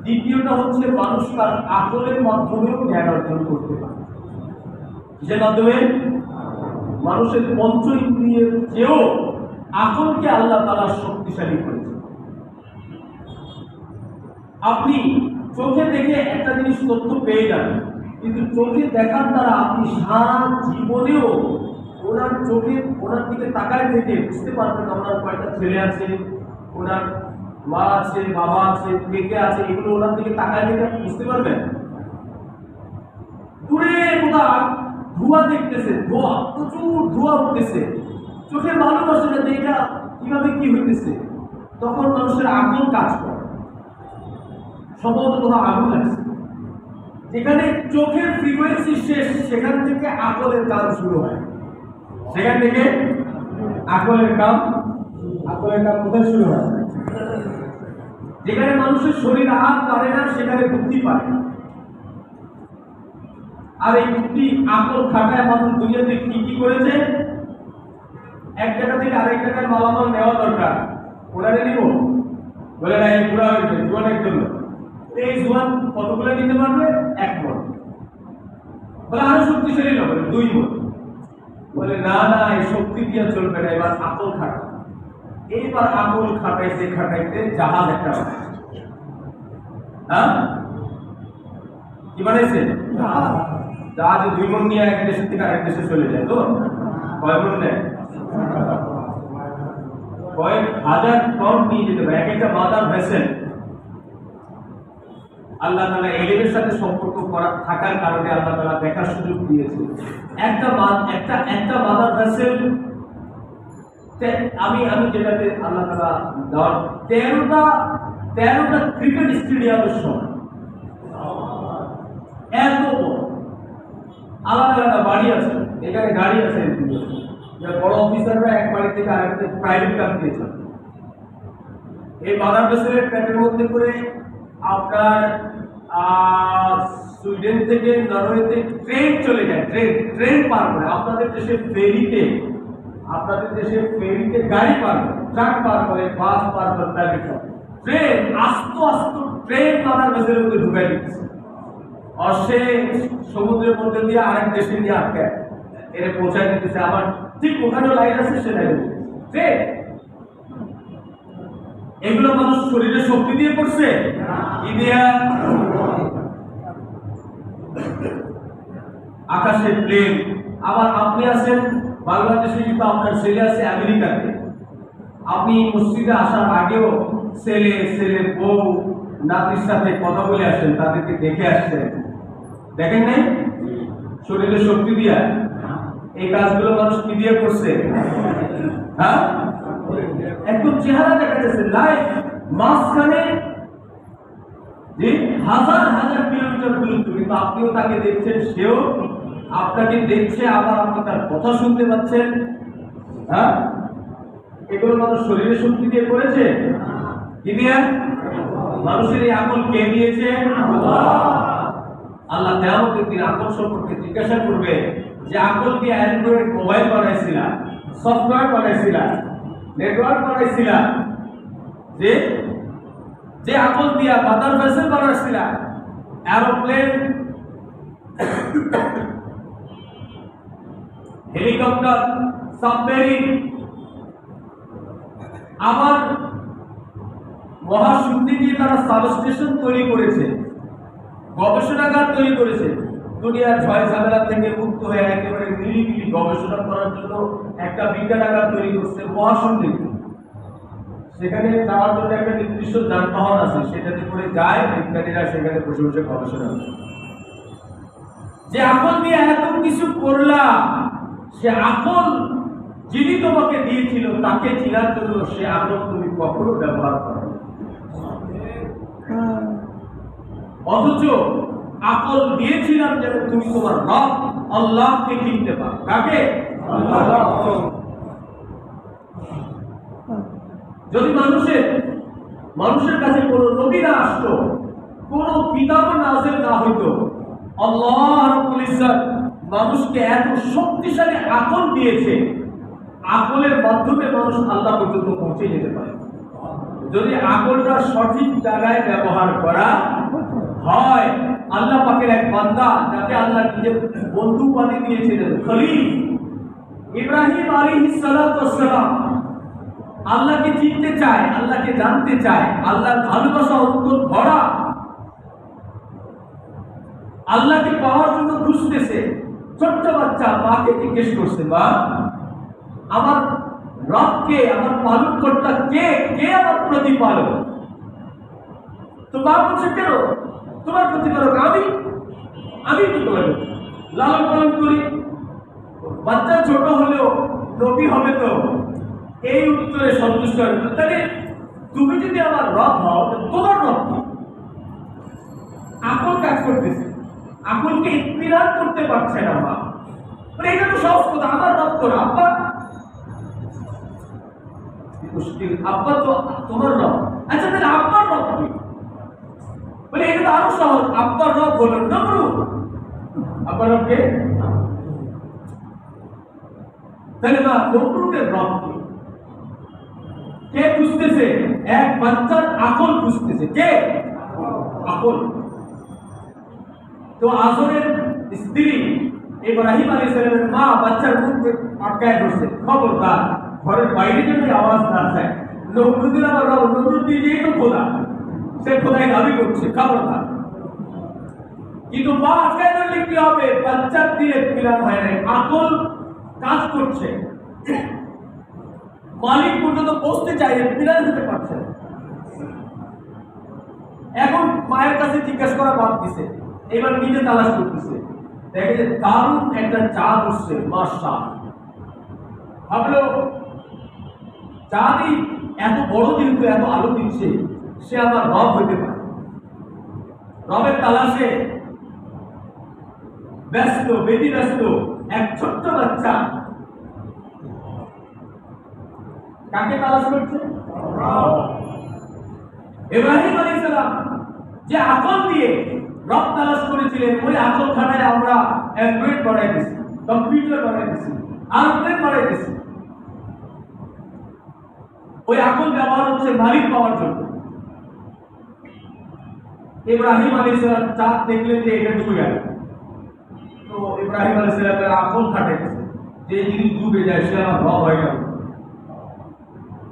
দ্বিতীয়টা হচ্ছে মানুষ তার আকলের মাধ্যমেও জ্ঞান অর্জন করতে পারে। কিসের মাধ্যমে? মানুষের পঞ্চ ইন্দ্রিয়ের চেয়েও আকলকে আল্লাহ তাআলা শক্তিশালী করেছে। আপনি চোখে দেখে একটা জিনিস তথ্য পেয়ে যান, কিন্তু চোখে দেখার দ্বারা আপনি সারা জীবনেও ওনার দিকে তাকায় থেকে বুঝতে পারবেন ওনার কয়টা ছেলে আছে, ওনার মা আছে, বাবা আছে, কে আছে, এগুলো ওনার দিকে তাকায় থেকে আপনি বুঝতে পারবেন। দূরে কোথাও ধোঁয়া দেখতেছে, প্রচুর ধোঁয়া উঠতেছে, চোখে মালুম আসে না যে এটা কিভাবে কি হইতেছে, তখন মানুষের আকল কাজ করে, সম্ভবত কোথাও আগুন লাগছে। যেখানে চোখের ফ্রিকোয়েন্সি শেষ, সেখান থেকে আকলের কাজ শুরু হয়। সেখান থেকে আকলের কাজ কোথায় শুরু হয়? যেখানে মানুষের শরীর হাত পারে না সেখানে বুদ্ধি পারে। আর এই বুদ্ধি আকল খাটায় মানুষ দুনিয়াতে কি কি করেছে? এক জায়গা থেকে আরেক জায়গায় মালামাল নেওয়া দরকার, ওনারে নিব বলে না, এই পুরা হয়েছে জোয়ানের জন্য। এই জোয়ান কতগুলো নিতে পারবে? 1 মণ। বলে আরো শক্তিশালী হবে 2 মণ। বলে না না, এই শক্তি দিয়ে চলবে না, এবার আকল খাটা। এইবার আকল খাটাইতে খাটাইতে জাহাজ একটা বানাইছে। হ্যাঁ, কি বানাইছে? জাহাজ 2 মণ নিয়ে এক দেশ থেকে আরেক দেশে চলে যায়। তো কয় মণ নেয়? কয়েক হাজার টন নিয়ে যেতে পারে এক একটা মাদার ভেসেল। আল্লাহ তাআলা এলিমের সাথে সম্পর্ক করা থাকার কারণে আল্লাহ তাআলা দেখার সুযোগ দিয়েছে। একটা মাদার ভেসেল আমি যেটাতে আল্লাহ তাআলা দেওয়ার 13টা ক্রিকেট স্টেডিয়ামের সমান এত বড়। আলাদা আলাদা বাড়ি আছে, এখানে গাড়ি আছে, বড় অফিসাররা এক বাড়ি থেকে আরেকটা প্রাইভেট কার দিয়ে চলে। এই মাদার ভেসেলের পেটের মধ্যে করে আপনার সুইডেন থেকে নরওয়েতে ট্রেন চলে যায়, ট্রেন পার করে। আপনাদের দেশে ফেরিতে গাড়ি পার করে, ট্রাক পার করে, বাস পার করে, প্রাইভেট ট্রেন আস্তে ট্রেন মাদার ভেসেলের মধ্যে ঢুকাই দিচ্ছে। আর সে সমুদ্রের মধ্যে দিয়ে আরেক দেশে নিয়ে আটকায় এর পৌঁছায় দিতেছে। আবার ঠিক ওখানেও লাইন আছে, সে লাইন ট্রেন। এগুলো মানুষ শরীরে শক্তি দিয়ে করছে, কি দিয়া? আকাশে প্লেন। আবার আপনি আছেন বাংলাদেশে, কিন্তু আপনার ছেলে আছে আমেরিকাতে। আপনি মসজিদে আসার আগেও ছেলে বউ নাতির সাথে কথা বলে আসেন, তাদেরকে দেখে আসছেন, দেখেন নাই? শরীরে শক্তি দিয়া। এই কাজগুলো মানুষ কি দিয়ে করছে? হ্যাঁ, একদম চেহারা দেখা যাচ্ছে লাইভ মাঝখানে যে হাজার কিলোমিটার দূরত্ব, কিন্তু আপনিও তাকে দেখছেন, সেও আপনাকে দেখছে, আবার আপনি তার কথা শুনতে পাচ্ছেন। হ্যাঁ, এগুলো মানুষ শরীরে শক্তি দিয়ে করেছে, কি দিয়ে? মানুষের এই আকল কে দিয়েছে? আল্লাহ কিয়ামতের দিন আকল সম্পর্কে জিজ্ঞাসা করবে যে আকল দিয়ে অ্যান্ড্রয়েড মোবাইল বানাইছিলা, সফটওয়্যার বানাইছিলা, নেটওয়ার্ক বানাইছিলা, যে আকল দিয়া মাদার ভেসেল বানাইছিলা, এরোপ্লেন, হেলিকপ্টার, সাবমেরিন, আবার মহাশক্তি দিয়ে তারা সাবস্টেশন তৈরি করেছে, গবেষণাগার তৈরি করেছে। দুনিয়ার ঝয় ঝামেলা থেকে মুক্ত হয়ে একেবারে নিরিবিলি গবেষণা করার জন্য একটা বিজ্ঞানাগার তৈরি করছে মহাশক্তি। সেখানে যাওয়ার জন্য একটা নির্দিষ্ট যানবাহন আছে, সেটাতে করে যায় বিজ্ঞানীরা, সেখানে বসে বসে গবেষণা করে। যে আকল দিয়ে এত কিছু করলাম, সে আকল যিনি তোমাকে দিয়েছিল তাকে চিনার জন্য সে আকল তুমি কখনো ব্যবহার করো। অথচ আকল দিয়েছিলাম যেন তুমি তোমার রব আল্লাহকে চিনতে পারো। কাকে? যদি মানুষের কাছে কোন নবী না আসতো, কোন কিতাব নাযিল না হইতো, আল্লাহ রাব্বুল ইজ্জত মানুষকে এত শক্তিশালী আকল দিয়েছে, আকলের মাধ্যমে মানুষ আল্লাহ পর্যন্ত পৌঁছে যেতে পারে। যদি আকলটা সঠিক জায়গায় ব্যবহার করা হয়, আল্লাহ পাকের এক বান্দা যাকে আল্লাহ নিজের বন্ধু বানিয়ে দিয়েছিলেন, খলিল ইব্রাহিম আলাইহিস সালাতু ওয়াস সালাম, আল্লাহকে চিনতে চায়, আল্লাহকে জানতে চায়, আল্লাহর ভালোবাসা অন্তর ভরা, আল্লাহকে পাওয়ার জন্য খুঁজতেছে। ছোট্ট বাচ্চা মাকে জিজ্ঞেস করছে, মা আমার রবকে, আমার পালনকর্তা কে? কে আমার প্রতিপালক? তো মা বলছে, কেন তোমার প্রতিপালক আমি কি করে লালন পালন করি? বাচ্চা ছোট হলেও নবী হবে তো? এই উত্তরে সন্তুষ্ট হয়। তাহলে তুমি যদি আমার রব হও, তোমার রব কি? আকল কাজ করতেছে, আকলকে ইতমিনান করতে পারছে না মা। এটা তো সহজ কথা, আমার রব তো আব্বা, মুশকিল। আব্বা তো তোমার রব, আচ্ছা তাহলে আব্বার রব কি? বলে এটা তো আরো সহজ, আব্বার রব হলো নমরুদ। আব্বার রব কে? তাহলে মা নমরুদের রব কি? কে বুঝতেছে? এক বাচ্চার আকল বুঝতেছে। কে? আকল। তো আজরের স্ত্রী ইব্রাহিম আলাইহিস সালামের মা বাচ্চার মুখে আটকায় ধরছে, খবরদার ঘরের বাইরে যেন আওয়াজ না যায়। নমরুদের আমার রব, নমরুদ নিজেই তো খোদা, সে খোদাই দাবি করছে, খবরদার। কিন্তু মা আটকায় ধরলে কি হবে? বাচ্চার দিয়ে পিলার হয় নাই, আকল কাজ করছে, মালিক পর্যন্ত বসতে চাইলে পিলার হতে পারছে না। এখন মায়ের কাছে জিজ্ঞাসা করা বাদ দিছে, এবার নিজে তালাশ করতেছে, দেখে যে দারুণ একটা চাঁদ উঠছে, মাশাআল্লাহ। ভাবলো চাঁদই এত বড় কিন্তু এত আলো দিচ্ছে, সে আমার রব হইতে পারে। রবের তালাশে ব্যস্ত, ব্যতিব্যস্ত এক ছোট্ট বাচ্চা কাকে তালাশ করছে? ইব্রাহিম আলাইহিস সালাম যে আকল দিয়ে রব তালাশ করেছিলেন, ওই আকল খানায় আমরা অ্যান্ড্রয়েড বানাই দিছি, কম্পিউটার বানাই দিছি, এরোপ্লেন বানাই দিছি। ওই আকল ব্যবহার হচ্ছে মালিক পাওয়ার জন্য। ইব্রাহিম আলাইহিস সালাম চাঁদ দেখলেন যে এটা ডুবে গেল, তো ইব্রাহিম আলাইহিস সালামের আকল খাটাইছে, যে জিনিস ডুবে যায় সে আমার রব হয়ে গেল।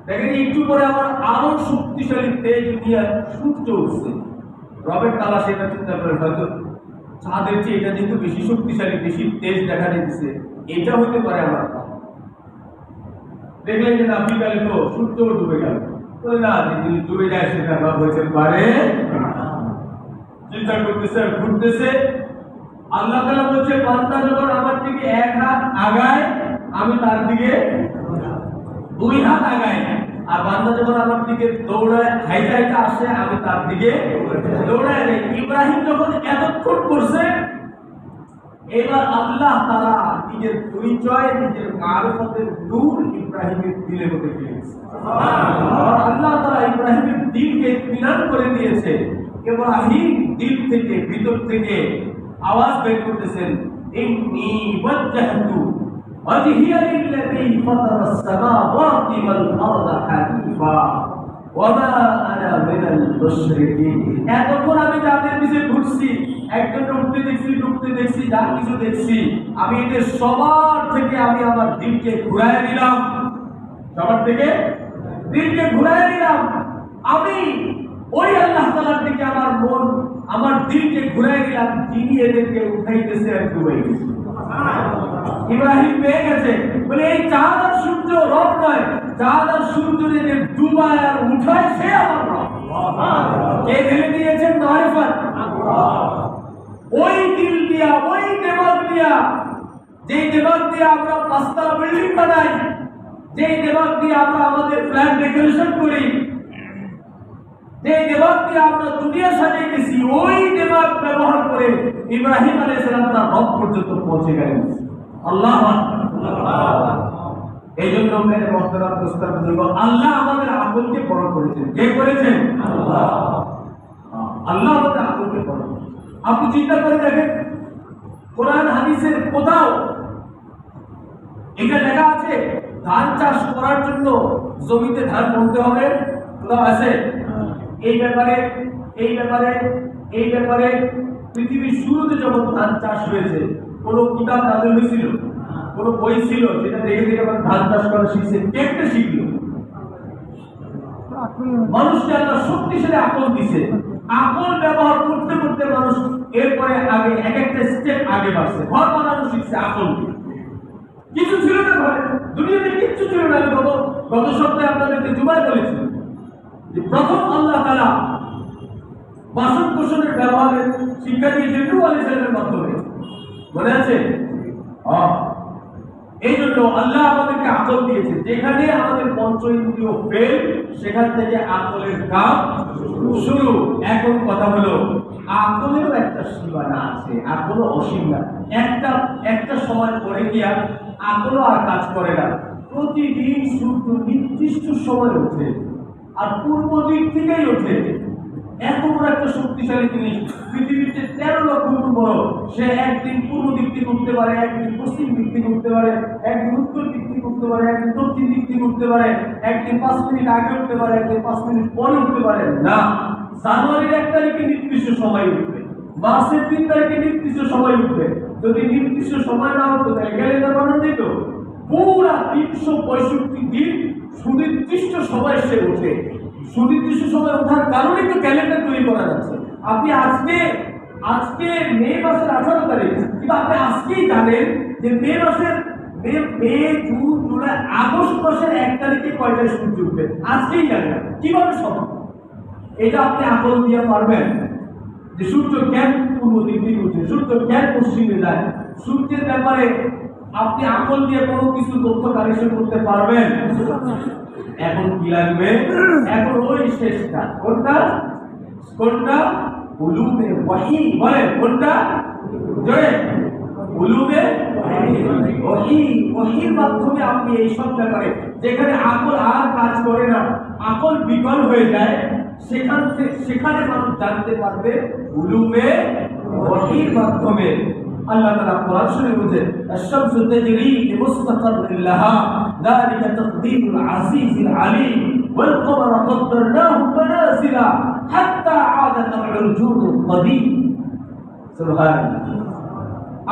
দেখেন একটু পরে আমার আরো শক্তিশালী তেজ নিয়ে সূর্য উঠছে। রবের তালাশে এটা চিন্তা করে হয়তো চাঁদের চেয়ে এটা যেহেতু বেশি শক্তিশালী, বেশি তেজ দেখা দিচ্ছে, এটা হইতে পারে আমার রব। দেখলেন যে না, বিকালে তো সূর্য ডুবে গেল, না যে জিনিস ডুবে যায় সেটা রব হইতে পারে। চিন্তা করতেছে, ঘুরতেছে। আল্লাহ তাআলা বলছে, বান্দা যখন আমার দিকে এক হাত আগায় আমি তার দিকে দুই হাত আগায়, আর বান্দা যখন আমার দিকে দৌড়ায় হাইটা হাইটা আসে আমি তার দিকে দৌড়ায় যাই। ইব্রাহিম যখন এতক্ষণ করছে, এবার আল্লাহ তাআলা নিজের পরিচয়, নিজের মারফতের নূর ইব্রাহিমের দিলের মধ্যে দিয়েছে। আল্লাহ তাআলা ইব্রাহিমের দিলকে ইতমিনান করে দিয়েছে। ইব্রাহিম দিল থেকে, ভিতর থেকে আওয়াজ বের করতেছেন, ইন্নী ওয়াজ্জাহতু ওয়াজহিয়া লিল্লাযী ফাতারাস সামাওয়াতি ওয়াল আরদা হানিফা ওয়া মা আনা মিনাল মুশরিকিন। এতক্ষণ আমি যাদের পিছে ঘুরছি, একজন উঠতে দেখছি, ঢুকতে দেখছি, যা কিছু দেখছি, আমি এদের সবার থেকে আমি আমার দিলকে ঘুরায় দিলাম, সবার থেকে দিলকে ঘুরায় দিলাম। আমি ওই আল্লাহ তাআলার দিকে আমার মন, আমার দিলকে ঘুরাই দিলাম, যিনি এদেরকে উঠাইতেছে আর ডুবাইতেছে। ইব্রাহিম পেয়ে গেছে, বলে এই চাঁদ আর সূর্য রব নয়, চাঁদ আর সূর্য যে ডুবায় আর উঠায় সে আমার রব। কে ঢেলে দিয়েছেন? মারিফাত। ওই দিল দিয়া, ওই দিমাগ দিয়া, যে দিমাগ দিয়ে আমরা পাঁচতলা বিল্ডিং বানাই, যে দিমাগ দিয়ে আমরা আমাদের ফ্ল্যাট ডেকোরেশন করি, যে দিমাগ দিয়ে আমরা দুনিয়া সাজাইতেছি, ওই দিমাগ ব্যবহার করে ইব্রাহিম আলাইহিস সালাম তার রব পর্যন্ত পৌঁছে গেলেন। আল্লাহু আকবার। এই জন্য মেরে মুহতারাম দোস্তার বুজুর্গ, আল্লাহ আমাদের আকলকে বড় করেছেন। কে করেছেন? আল্লাহ। আল্লাহ আমাদের আকলকে বড় করেছেন। আপনি চিন্তা করে দেখেন, কোরআন হাদিসের কোথাও এটা লেখা আছে ধান চাষ করার জন্য জমিতে ধান বুনতে হবে? কোথাও আছে? এই ব্যাপারে পৃথিবীর শুরুতে যখন ধান চাষ হয়েছে, কোন কিতাব নাযিল হয়েছিল, কোন বই ছিল যেটা দেখে দেখে আমরা ধান চাষ করা শিখছে? কেমনে শিখলো? মানুষকে আল্লাহ শক্তিশালী আকল দিছে, আকল ব্যবহার করতে করতে মানুষ এরপরে আগে এক একটা স্টেপ আগে বাড়ছে। ঘর বানানো শিখছে আকল দিয়ে। কিছু ছিল না ঘরে, দুনিয়াতে কিচ্ছু ছিল না। গত সপ্তাহে আপনাদেরকে জুমায় বলেছি যে প্রথম আল্লাহ তাআলা বাসন কোষণের ব্যবহারের শিক্ষা দিয়েছেন নূহ আলাইহিস সালামের মাধ্যমে, মনে আছে? এই জন্য আল্লাহ আমাদেরকে আকল দিয়েছে। যেখানে আমাদের পঞ্চ ইন্দ্রিয় ফেল, সেখান থেকে আকলের কাজ শুরু। এখন কথা হলো, আকলেরও একটা সীমানা আছে, আকলও অসীম না। একটা সময় পরে গিয়া আকলও আর কাজ করে না। প্রতিদিন সূর্য নির্দিষ্ট সময় ওঠে, আর পূর্ব দিক থেকেই ওঠে। এত বড় একটা শক্তিশালী জিনিস, পৃথিবীতে 13 লক্ষ গুণ বড়। সে একদিন পূর্ব দিক থেকে উঠতে পারে, একদিন পশ্চিম দিক থেকে উঠতে পারে, একদিন উত্তর দিক থেকে উঠতে পারে, একদিন দক্ষিণ দিক থেকে উঠতে পারে, একদিন 5 মিনিট আগে উঠতে পারে, একদিন 5 মিনিট পরে উঠতে পারে। না, জানুয়ারির 1 তারিখে নির্দিষ্ট সময় উঠবে, মার্চের 3 তারিখে নির্দিষ্ট সময় উঠবে, যদি নির্দিষ্ট সময় না হতো তাহলে ক্যালেন্ডার বানানো যেত। পুরা 365 দিন সুনির্দিষ্ট সময় সে ওঠে। সুনির্দিষ্ট সময় ওঠার কারণে তো ক্যালেন্ডার তৈরি করা যাচ্ছে। আপনি আজকে মে মাসের 18 তারিখ, কিন্তু আপনি আজকেই জানেন যে মে মাসের মে জুন জুলাই আগস্ট মাসের 1 তারিখে কয়টায় সূর্য উঠবে আজকেই জানেন। কিভাবে সম্ভব? এটা আপনি আকল দিয়ে পারবেন যে সূর্য কেন পূর্ব দিক থেকে উঠে, সূর্য কেন পশ্চিমে যায়? সূর্যের ব্যাপারে আপনি আকল দিয়ে কোনো কিছু তথ্য কালেকশন করতে পারবেন? এখন কি লাগবে? এখন ওই শেষটা কোনটা? উলুমে ওয়াহি বলেন কোনটা? জোরে উলুমে ওয়াহির মাধ্যমে আপনি এই সব ব্যাপারে যেখানে আকল আর কাজ করে না, আকল বিকল হয়ে যায়, সেখানে মানুষ জানতে পারবে উলুমে ওয়াহির মাধ্যমে। আল্লাহ তাআলা কোরআন শরীফে বলেন আশ-শামসু তাজরি লিমুস্তাকাররিন লাহা যালিকা তাকদীরুল আজিজিল আলীম ওয়াল কমারা কদ্দারনাহু মানাজিলা হাত্তা আদা কাল-উরজুনিল কদীম। সুবহানাল্লাহ।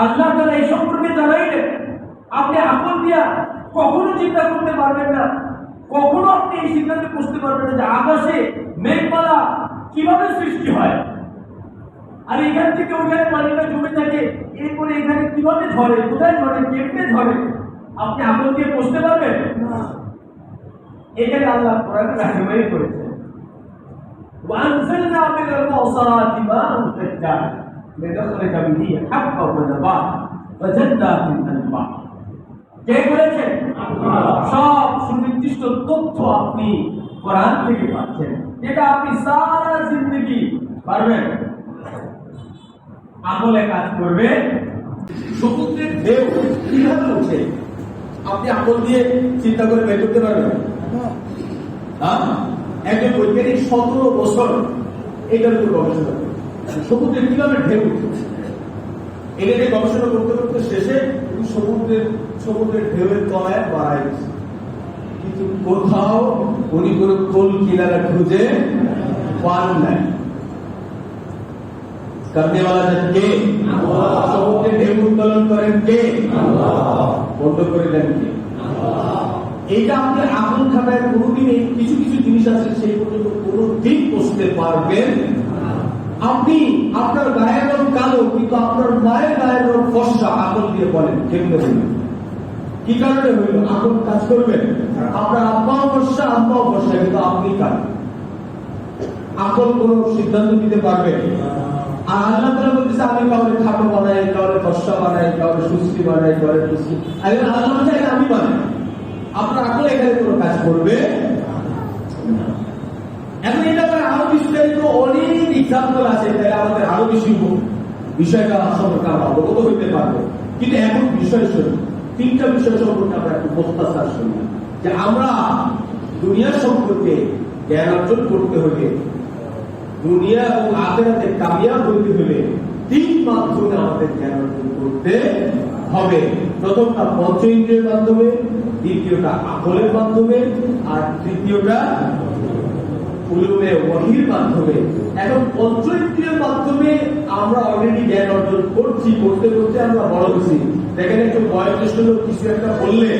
আল্লাহ তাআলা এই সম্পর্কে জানাইলেন, আপনি আকল দিয়া কখনো চিন্তা করতে পারবেন না, কখনো আপনি এই সিদ্ধান্তে পৌঁছতে পারবেন না যে আকাশে মেঘমালা কিভাবে সৃষ্টি হয়, আর এখান থেকে ওখানে পানিটা জমে থাকে, এরপরে এখানে কিভাবে ঝরে, কোথায় ঝরে, কেমনে ঝরে, আপনি আকল দিয়ে পৌঁছতে পারবেন না। এখানে আল্লাহ কোরআনে রাহমানি করেছেন ওয়ানজালনা মিনাল মুসারাতি মা'আন তাজ্জার লিনাখরিজা বিহি হাব্বান ওয়া নাবাত ওয়া জান্নাতিন আলবা। কে বলেছেন? আল্লাহ। সব সুনির্দিষ্ট তথ্য আপনি কোরআন থেকে পাচ্ছেন, যেটা আপনি সারা জিন্দেগি পারবেন। আকলে কাজ করবে। সমুদ্রের ঢেউ কিভাবে উঠে আপনি আকল দিয়ে চিন্তা করে বের করতে পারবেন? একজন বৈজ্ঞানিক 17 বছর এটার উপর গবেষণা করে সমুদ্রের কিভাবে ঢেউ উঠে, এটা নিয়ে গবেষণা করতে করতে শেষে সমুদ্রের ঢেউয়ের তলায় বাড়াই গেছে, কিন্তু কোথাও উনি কোনো কোল কিনারা খুঁজে পান নাই। করনেওয়ালা কে? আল্লাহ। সমুদ্রের ঢেউ উত্তোলন করেন কে? আল্লাহ। বন্ধ করে দেন কে? আল্লাহ। এইটা আপনার আকল খাতায় কোনোদিন এই কিছু কিছু জিনিস আছে সেই পর্যন্ত কোনোদিন বসতে পারবেন। আপনি আপনার গায়ের রং কালো, কিন্তু আপনার মায়ের গায়ের রং ফর্সা, আকল দিয়ে বলেন কেমনে হইল? কি কারণে হইল? আকল কাজ করবেন। আপনার আব্বাও ফর্সা, আম্মাও ফর্সা, কিন্তু আপনি কালো। আকল কোন সিদ্ধান্ত দিতে পারবে? আর আল্লাহ তাআলা বলতেছে আমি কাউকে খাটো বানাই, কাউকে ফর্সা বানাই, কাউকে সুস্থি বানাই, কাউকে সুস্থি। আল্লাহ চাইলে আমি বানাই, আপনার আকল এখানে কোনো কাজ করবে। এখন এটা আরো বিস্তারিত অনেক এক্সাম্পল আছে, তাহলে আমাদের আরো বেশি বিষয়টা সম্পর্কে আমরা অবগত হইতে পারবো। কিন্তু এখন বিষয় শুনি, 3টা বিষয় সম্পর্কে আমরা একটু মুখতাসার শুনি যে আমরা দুনিয়া সম্পর্কে জ্ঞান অর্জন করতে হলে, দুনিয়া এবং আখিরাতে কামিয়াব হইতে হলে 3 মাধ্যমে আমাদের জ্ঞান অর্জন করতে হবে। প্রথমটা পঞ্চ ইন্দ্রিয়ের মাধ্যমে, দ্বিতীয়টা আকলের মাধ্যমে, আর তৃতীয়টা উলুমে ওয়াহির মাধ্যমে। এখন পঞ্চ ইন্দ্রিয়ের মাধ্যমে আমরা অলরেডি জ্ঞান অর্জন করছি, করতে করতে আমরা বড় হয়েছি। দেখেন একটু বয়োজ্যেষ্ঠ লোক কিছু একটা বললে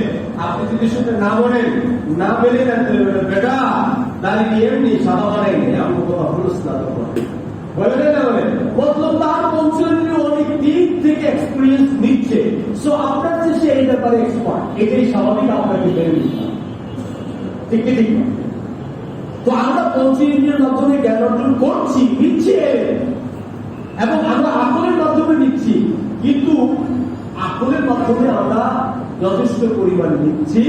আপনি যদি সেটা না বলেন, না মেলে নেন, বেটা দাঁড়িয়ে এমনি সাদা বানাইনি, আমি কথা বলছ না, বলে না বলে মতলব তার পঞ্চ ইন্দ্রিয় অনেক দিক থেকে এক্সপিরিয়েন্স নিচ্ছে। সো আপনার যে সে এই ব্যাপারে এক্সপার্ট, এটাই স্বাভাবিক আপনাকে মেনে নিতে হবে। ঠিক ঠিক। তো আমরা পঞ্চ ইন্দ্রিয়ের মাধ্যমে জ্ঞান অর্জন করছি, নিচ্ছে, এবং আমরা আকলের মাধ্যমে নিচ্ছি, কিন্তু আকলের মাধ্যমে আমরা যথেষ্ট পরিমাণ নিচ্ছি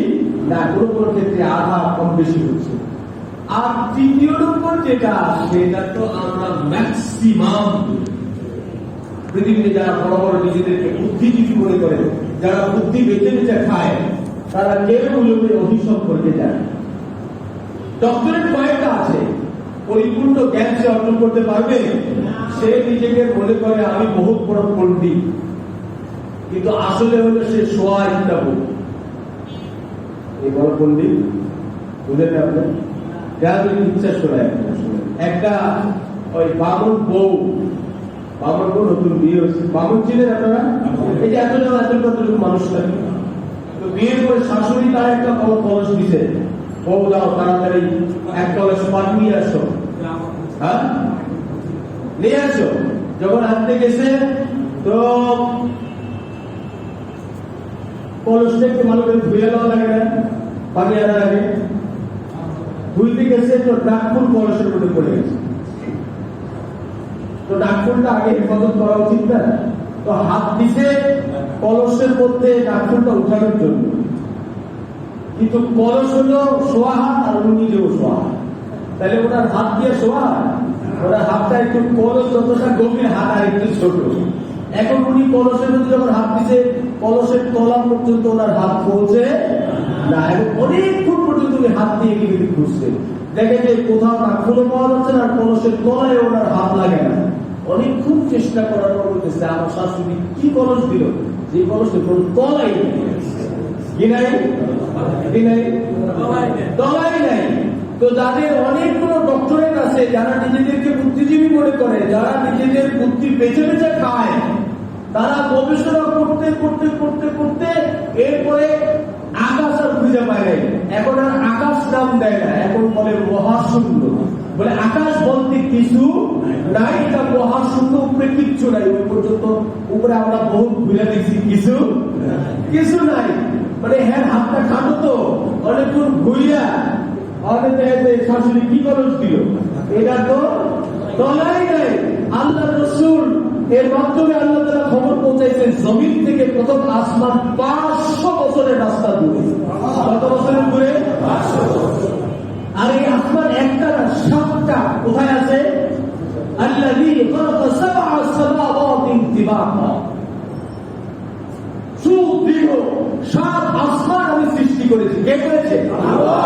না, কোনো কোনো ক্ষেত্রে আধা কম বেশি হচ্ছে। আর তৃতীয় নম্বর যেটা, সেটা তো আমরা ম্যাক্সিমাম পৃথিবীতে যারা বড় বড় নিজেদেরকে বুদ্ধিজীবী মনে করে, যারা বুদ্ধি বেঁচে বেঁচে খায়, তারা কেউ উলুমে ওহী সম্পর্কে জানে। ডক্টরেট কয়েকটা আছে, পরিপূর্ণ জ্ঞান সে অর্জন করতে পারবে। সে নিজেকে মনে করে আমি বহুত বড় পণ্ডিত, কিন্তু আসলে হলো সে সোয়া ইচ্ছা বল। এই বড় পণ্ডিত বুঝলেন আপনি? ইচ্ছা শোনায় একটা ওই বামুন বউ বাবার বউ নতুন বিয়ে হয়েছে, বাবুর ছিলেন আপনারা, এই যে এতটুকু মানুষ লাগে, তো বিয়ের পরে শাশুড়ি তার একটা কলস দিছে, বউ যাও তাড়াতাড়ি এক কলস পানি নিয়ে আসো, হ্যাঁ নিয়ে আসো। যখন আনতে গেছে তো কলসটা একটু ভালো করে ধুয়ে দেওয়া লাগে না, পানি আনার আগে ধুইতে গেছে তো ডাকফুল কলসের মধ্যে পড়ে গেছে। তো ডাকফুলটা আগে হেফাজত করা উচিত না, তো হাত দিছে কলসের মধ্যে ডাকফুলটা উঠানোর জন্য, কিন্তু কলস হলো সোয়া হাত আর উনি নিজেও সোয়া হাত, তাহলে ওনার হাত দিয়ে সোয়া হাত, ওনার হাতটা একটু কলস যতটা গভীর, হাত আর একটু ছোট। এখন উনি কলসের মধ্যে যখন হাত দিছে কলসের তলা পর্যন্ত ওনার হাত পৌঁছে না, এবং অনেকক্ষণ পর্যন্ত উনি হাত দিয়ে কিন্তু ঘুরছে, দেখে যে কোথাও ডাকফুলও পাওয়া যাচ্ছে না, আর কলসের তলায় ওনার হাত লাগে না। অনেকক্ষণ চেষ্টা করার পর বলতেছে আমার শাশুড়ি কি কলস দিল, যে কলসের কোন তলাই তলাই নাই। তো যাদের অনেকগুলো ডক্টরেট আছে, যারা নিজেদেরকে বুদ্ধিজীবী মনে করে, যারা নিজেদের বুদ্ধি বেঁচে বেঁচে খায়, তারা গবেষণা করতে করতে করতে করতে এরপরে আকাশ আর খুঁজে পায় নাই, এখন আর আকাশ নাম দেয় না, এখন বলে মহাশূন্য, বলে আকাশ বলতে কিছু নাই, এটা মহাশূন্য, উপরে কিচ্ছু নাই, ওই পর্যন্ত উপরে আমরা বহু ঘুরে দেখছি কিছু নাই, মানে হ্যাঁ হাতটা খাটো তো অনেকক্ষণ ঘুরিয়া শাশুড়ি কি কলস দিল, এটা তো তলাই নাই। আল্লাহ রসুল এর মাধ্যমে আল্লাহ তাআলা খবর পৌঁছাইছেন জমিন থেকে প্রথম আসমান 500 বছরের রাস্তা দূরে। কত বছরের দূরে? 500। আর এই আসমান একটা না, 7টা কোথায় আছে? আল্লাযী খালাকা সাবআ সামাওয়াতিন তিবাকা, সুদীর্ঘ 7 আসমান আমি সৃষ্টি করেছি। কে করেছে? আল্লাহ।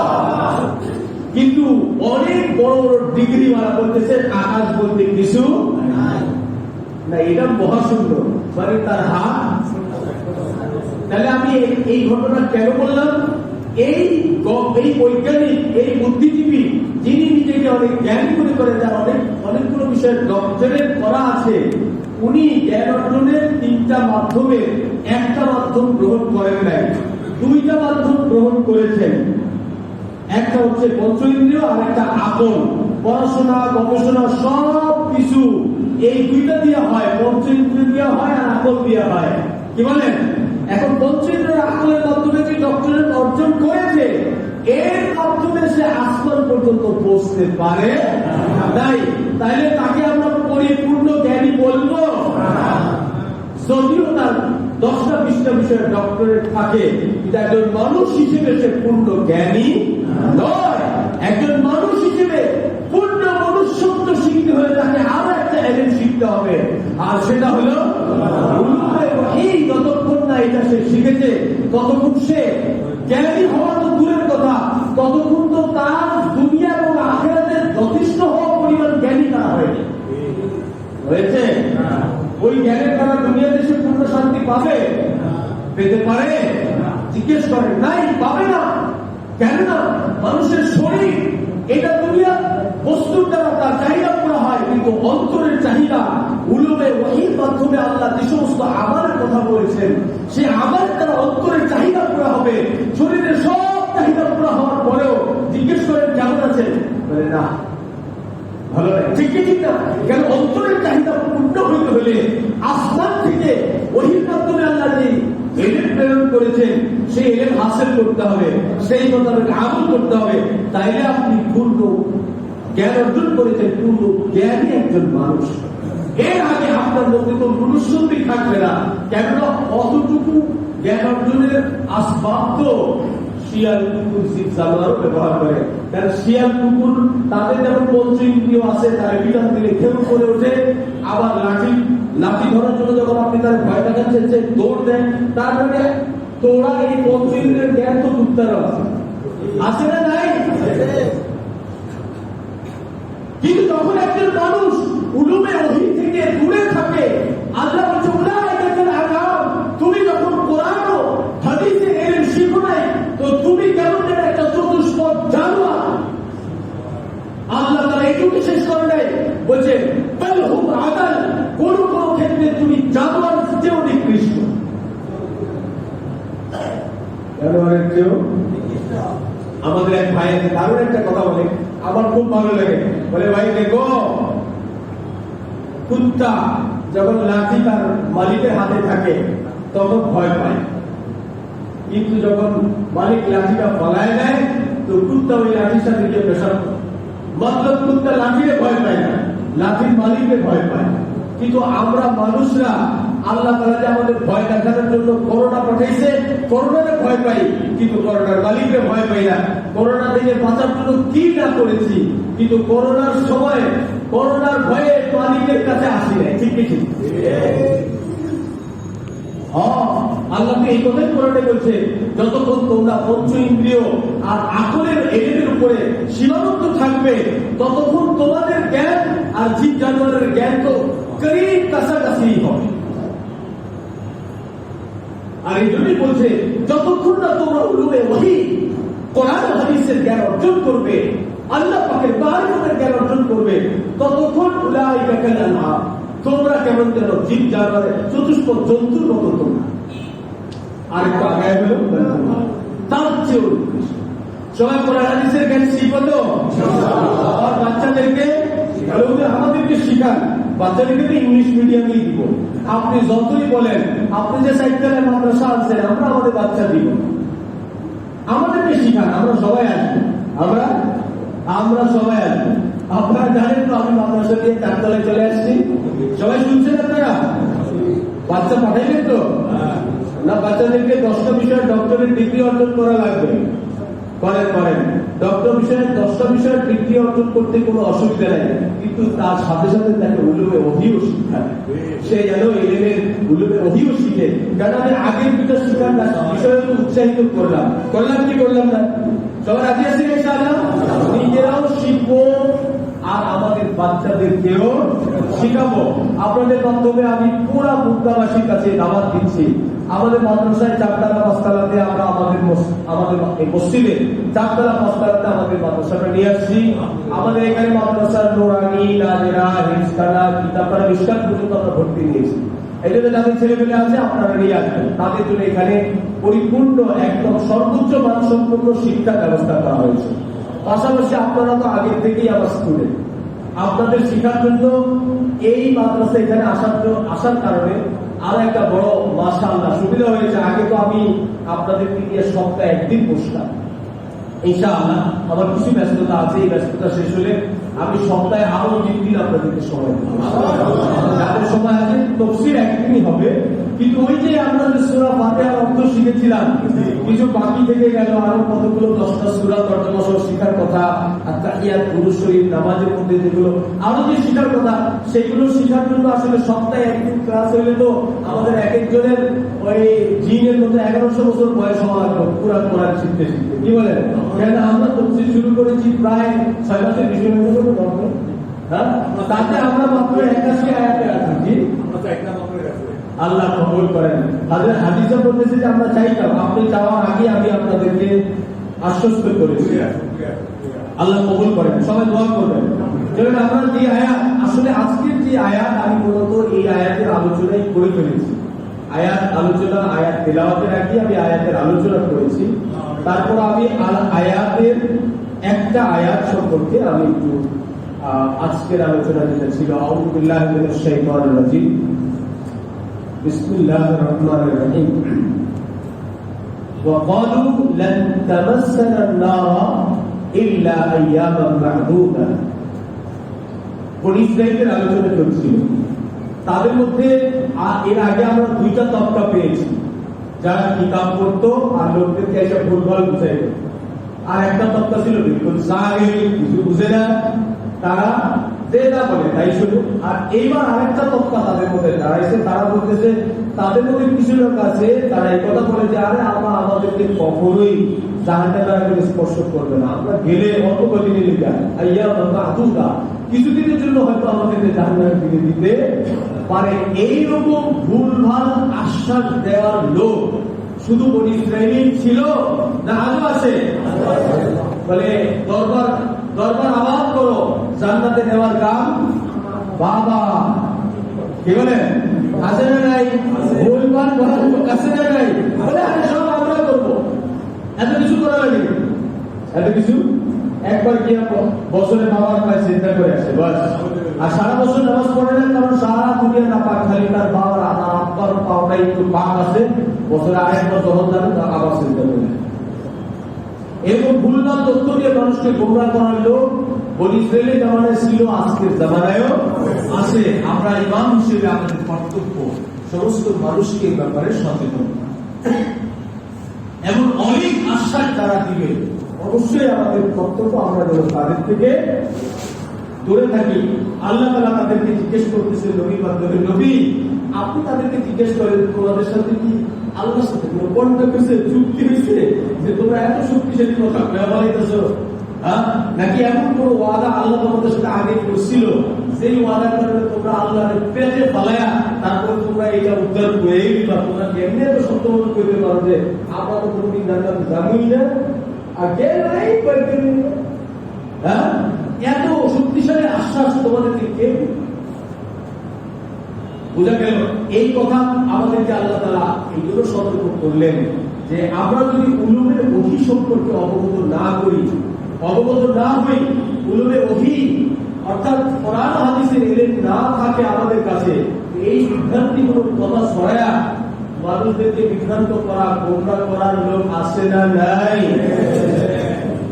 কিন্তু অনেক বড় বড় ডিগ্রি মারা করতেছে আকাশ বলতে কিছু না, এটা মহাশূন্য, মানে তার হাত। তাহলে আমি এই ঘটনা কেন বললাম? এই বৈজ্ঞানিক, এই বুদ্ধিজীবী, যিনি নিজেকে অনেক জ্ঞানী মনে করেন, যার অনেকগুলো বিষয়ে ডক্টরেট করা আছে, উনি জ্ঞান অর্জনের 3টা মাধ্যমে একটা মাধ্যম গ্রহণ করেন নাই, 2টা মাধ্যম গ্রহণ করেছেন। একটা হচ্ছে পঞ্চ ইন্দ্রিয় আর একটা আকল। পড়াশোনা গবেষণা সব কিছু এই 2টা দিয়ে হয়, পঞ্চ ইন্দ্রিয় দিয়ে হয় আর আকল দিয়ে হয়। কি বলেন? এখন পঞ্চ ইন্দ্রিয় আকলের মাধ্যমে যে ডক্টরেট অর্জন করেছে, এর মাধ্যমে সে আসমান পর্যন্ত পৌঁছতে পারে নাই, তাইলে তাকে আমরা পরিপূর্ণ জ্ঞানী বলবো? যদিও তার 10টা 20টা বিষয়ের ডক্টরেট থাকে, কিন্তু একজন মানুষ হিসেবে সে পূর্ণ জ্ঞানী নয়। একজন মানুষ হিসেবে পূর্ণ মনুষ্যত্ব শিখতে হলে তাকে আরো একটা এলেম শিখতে হবে, আর সেটা হলো এই যতক্ষণ না এটা সে শিখেছে ততক্ষণ সে জ্ঞানী হওয়া তো দূরের কথা, ততক্ষণ তো তার দুনিয়া এবং আখিরাতের যথেষ্ট হওয়া পরিমাণ জ্ঞানী তারা হয়েছে। ওই জ্ঞানের দ্বারা দুনিয়াতে সে পূর্ণ শান্তি পাবে? পেতে পারে? জিজ্ঞেস করেন, নাই, পাবে না। কেন না? মানুষের শরীর এটা দুনিয়া বস্তুর দ্বারা তার চাহিদা পুরা হয়, কিন্তু অন্তরের চাহিদা উলুমে ওহীর মাধ্যমে আল্লাহ যে সমস্ত আমাদের কথা বলেছেন, সে আমাদের দ্বারা অন্তরের চাহিদা পুরা হবে। শরীরের সব চাহিদা পুরা হওয়ার পরেও জিজ্ঞেস করেন কেমন আছেন, বলে না ভালো লাগে, ঠিক ঠিক না? কেন? অন্তরের চাহিদা পূর্ণ হইতে হলে আসমান থেকে ওহীর মাধ্যমে আল্লাহ যে এলেম প্রেরণ করেছেন, সেই এলেম হাসিল করতে হবে, সেই মোতাবেক আমল করতে হবে, তাইলে আপনি পূর্ণ জ্ঞান অর্জন করেছেন, পূর্ণ জ্ঞানী একজন মানুষ। এর আগে আপনার মধ্যে তো মনুষ্যত্বই থাকবে না, কেননা অতটুকু জ্ঞান অর্জনের আসবাব তো শিয়াল কুকুর জানোয়ারও ব্যবহার করে। কারণ শিয়াল কুকুর তাদের যেমন পঞ্চ ইন্দ্রিয় আছে, তারা বিধান দিলে খেউ করে ওঠে, আবার লাঠি ধরার জন্য যখন আপনি তার ভয় দেখাচ্ছেন সে দৌড় দেন, তার মানে তোরা এই পঞ্চ ইন্দ্রিয়ের জ্ঞান তো উত্তর আছে না নাই? কিন্তু যখন একজন মানুষ উলুমে ওহী থেকে দূরে থাকে, আল্লাহ বলছে তুমি যখন কোরআন ও হাদিসের এলেম শিখো নাই, তো তুমি কেমন একটা চতুষ্পদ জানোয়ার। আল্লাহ তারা এইটুকু শেষ করে নাই, বলছে কোন জানোয়ারের চেয়েও আমাদের এক ভাই আছে, দারুণ একটা কথা বলে, আমার খুব ভালো লাগে। বলে, ভাই দেখো, কুত্তা যখন লাঠি তার মালিকের হাতে থাকে তখন ভয় পায়, কিন্তু যখন মালিক লাঠিটা ফলায় দেয় তো কুত্তা ওই লাঠির সাথে গিয়ে পেশাব করে। মতলব কুত্তা লাঠিরে ভয় পায় না, লাঠির মালিককে ভয় পায়। কিন্তু আমরা মানুষরা আল্লাহ তাআলা যে আমাদের ভয় দেখানোর জন্য করোনা পাঠাইছে, করোনারে ভয় পাই কিন্তু করোনার মালিককে ভয় পাই না। করোনা থেকে বাঁচার জন্য কি না করেছি, কিন্তু করোনার সময় করোনার ভয়ে মালিকের কাছে আসি নাই। ঠিক কি ঠিক? আল্লাহ এই কথাই কোরআনে বলছে, যতক্ষণ তোমরা পঞ্চ ইন্দ্রিয় আর আকলের এলেমের উপরে সীমাবদ্ধ থাকবে ততক্ষণ তোমাদের জ্ঞান আর জীব জানোয়ারের জ্ঞান তো করিব কাছাকাছি হবে। আর এই জন্যই বলছে, যতক্ষণ না তোমরা উলুমে ওহী কোরআন হাদিসের জ্ঞান অর্জন করবে, আল্লাহ পাকের মারিফতের জ্ঞান অর্জন করবে, ততক্ষণ উলাইকা কাল আনআম, তোমরা কেমন যেন জীব জানোয়ারের চতুষ্পদ জন্তুর মতো তোমরা। আরেকটু আগে হলো তার চেয়ে উৎকৃষ্ট। সবাই কোরআন হাদিসের জ্ঞান শিখো তো, আর বাচ্চাদেরকে আমাদেরকে শিখান। বাচ্চাদেরকে তো ইংলিশ মিডিয়ামেই দিব। আপনি যতই বলেন, আপনি যে সাইকেলের মাদ্রাসা আনছেন, আমরা আমাদের বাচ্চা দিব, আমাদেরকে শিখান। আমরা সবাই আসবো, আমরা সবাই আসবো। আপনারা জানেন তো, আমি মাদ্রাসা দিয়ে চারতলায় চলে আসছি। সবাই শুনছেন আপনারা? বাচ্চা পাঠাইবেন তো না? বাচ্চাদেরকে 10টা বিষয়ে ডক্টরের ডিগ্রি অর্জন করা লাগবে। করেন ডক্টর বিষয়ে 10টা বিষয়ের ডিগ্রি অর্জন করতে কোনো অসুবিধা নেই, কিন্তু তার সাথে সাথে তাকে উলুমে ওহীও শিক্ষা, সে যেন এলেমের উলুমে ওহীও শিখে। কেন আমি আগের দুটো শিক্ষার বিষয়ে উৎসাহিত করলাম কি করলাম না? সবাই রাজি আছি ইনশাআল্লাহ? নিজেরাও শিখবো আর আমাদের বাচ্চাদেরকেও শিখাবো। আপনাদের মাধ্যমে আমি পুরা মুক্তাবাসীর কাছে দাওয়াত দিচ্ছি, আমাদের মাদ্রাসায় 4তলা 5তলাতে আমরা আমাদের মসজিদে 4তলা 5তলাতে আমাদের মাদ্রাসাটা নিয়ে আসছি। আমাদের এখানে মাদ্রাসার নোরানি, নাজেরা, হিফজখানা, কিতাবখানা, মিশকাত পর্যন্ত আমরা ভর্তি নিয়েছি। এই জন্য যাদের ছেলেমেয়ে আছে আপনারা নিয়ে আসবেন, তাদের জন্য এখানে পরিপূর্ণ একদম সর্বোচ্চ মানসম্পন্ন শিক্ষার ব্যবস্থা করা হয়েছে। পাশাপাশি আপনারা তো আগের থেকেই আমার স্টুডেন্ট, আপনাদের শেখার জন্য এই মাদ্রাসা এখানে আসার কারণে আর একটা বড় মাশাআল্লাহ সুবিধা হয়েছে। আগে তো আমি আপনাদেরকে নিয়ে সপ্তাহে একদিন বসতাম, ইনশাআল্লাহ আমার কিছু ব্যস্ততা আছে, এই ব্যস্ততা শেষ হলে আমি সপ্তাহে আরো 3 দিন আপনাদেরকে সময় দেব। যাদের সময় আছে তাফসীর একদিনই হবে, কিন্তু ওই যে আমরা যে সূরা ফাতিহার অর্থ শিখেছিলাম, কিছু বাকি থেকে গেল, আরো কতগুলো 10টা সূরা তর্জমা সহ শেখার কথা, আর তাহিয়াত, দুরূদ শরীফ, নামাজের মধ্যে যেগুলো আরো যে শেখার কথা, সেগুলো শেখার জন্য আসলে সপ্তাহে একদিন ক্লাস হইলে তো আমাদের এক একজনের ওই জিনের মতো 1100 বছর বয়স হওয়া লাগলো পুরা কোরআন শিখতে। কি বলেন? কেন আমরা তাফসীর শুরু করেছি প্রায় 6 মাসের বেশি হয়ে গেল। হ্যাঁ, তাতে আমরা মাত্র 81 আয়াতে আছি। আল্লাহ কবুল করেন। হযরত হাদিসে বলতেছে যে আমরা চাইতাম, আপনি চাওয়ার আগে আমি আপনাদেরকে আশ্বস্ত করেছি। আল্লাহ কবুল করেন, সবাই দোয়া করবেন। যেমন আমরা যে আয়াত, আসলে আজকের যে আয়াত, আমি মূলত এই আয়াতের আলোচনাই করে ফেলেছি। আয়াত তেলাওয়াতের আগে আমি আয়াতের আলোচনা করেছি, তারপর আমি আয়াতের একটা আয়াত সম্পর্কে আমি একটু আজকের আলোচনা যেটা ছিল, আউযু বিল্লাহি মিনাশ শাইতানির রাজিম, বিসমিল্লাহির রহমানির রহিম। وقالوا لن تمسنا النار إلا أياما معدودة। বনী ইসরাঈলের আলোচনা চলছিল, তাদের মধ্যে এর আগে আমরা 2টা তবকা পেয়েছি, যারা কিতাব পড়তো আর লোকদেরকে এসে ভুলভাল বুঝাইত। আর একটা তবকা ছিল বিলকুল জাহিল, কিছু বুঝে না, তারা যে যা বলে তাই শুধু। আর এইবার আরেকটা তবকা তাদের মধ্যে দাঁড়াইছে, তারা বলতেছে, তাদের মধ্যে কিছু লোক আছে তারা এই কথা বলে যে আরে আমাদেরকে কখনোই জাহান্নামে স্পর্শ করবে না, আমরা গেলে অল্প কদিনের লিখা কিছুদিনের জন্য হয়তো আমাদেরকে জাহান্নামের দিকে দিতে পারে। এইরকম ভুলভাল আশ্বাস দেওয়ার লোক শুধু বনী ইসরাঈল ছিল না আজও আছে? বলে দরবার আবাদ করো, জান্নাতে নেওয়ার কাম বাবা। কি বলে? আছে না নাই? ভুলভাল করার লোক আছে না নাই? বলে আরে সব আমরা করবো, এত কিছু একবার গিয়ে বছরে বাবার পায়ে চিন্তা করে আসে বাস। আর সারা বছর নামাজ পড়ে না, কারণ সারা দুনিয়া না পাক, খালি তার বাবার আব্বার পাওটা একটু পাক আছে, বছরে আরেকবার যখন যাবে তার আবার চিন্তা করে। এরকম ভুলভাল তথ্য দিয়ে মানুষকে গোমরাহ করার লোক বনি ইসরায়েলের জামানায় ছিল, আজকের জামানায়ও আছে। আমরা ইমাম হিসেবে আমাদের কর্তব্য সমস্ত মানুষকে এই ব্যাপারে সচেতন, এমন অনেক আশ্বাস তারা দিবে, অবশ্যই আমাদের কর্তব্য আমরা যেন তাদের থেকে দূরে থাকি। আল্লাহ তাআলা তাদেরকে জিজ্ঞেস করতেছে নবীর মাধ্যমে, নবী আপনি তাদেরকে জিজ্ঞেস করেন তোমাদের সাথে কি আল্লাহর সাথে কোনো কন্ট্রাক্ট হয়েছে, চুক্তি হয়েছে যে তোমরা এত শক্তিশালী কথা ব্যবহারিতেছ, নাকি এমন কোন ওয়াদা আল্লাহ তোমাদের সাথে আগে করছিল সেই ওয়াদার কারণে তোমরা আল্লাহর পেটে ফালায়া তারপর তোমরা এটা উদ্ধার করে দিবা? তোমরা কেমনে এত সত্যমত করতে পারো যে আমরা তো কোনদিন জানুই না আগে নাই করবেন? এত শক্তিশালী আশ্বাস তোমাদেরকে কে বোঝা গেল? এই কথা আমাদেরকে আল্লাহ তাআলা এই জন্য সতর্ক করলেন যে আমরা যদি উলুমের ওহী সম্পর্কে অবগত না করি, অবগত না হই, উলুমে ওহী অর্থাৎ কোরআন হাদিসের ইলম না থাকে আমাদের কাছে, এই বিভ্রান্তিগুলো কথা ছড়ায়া মানুষদেরকে বিভ্রান্ত করা, গোমরাহ করার লোক আছে না নাই?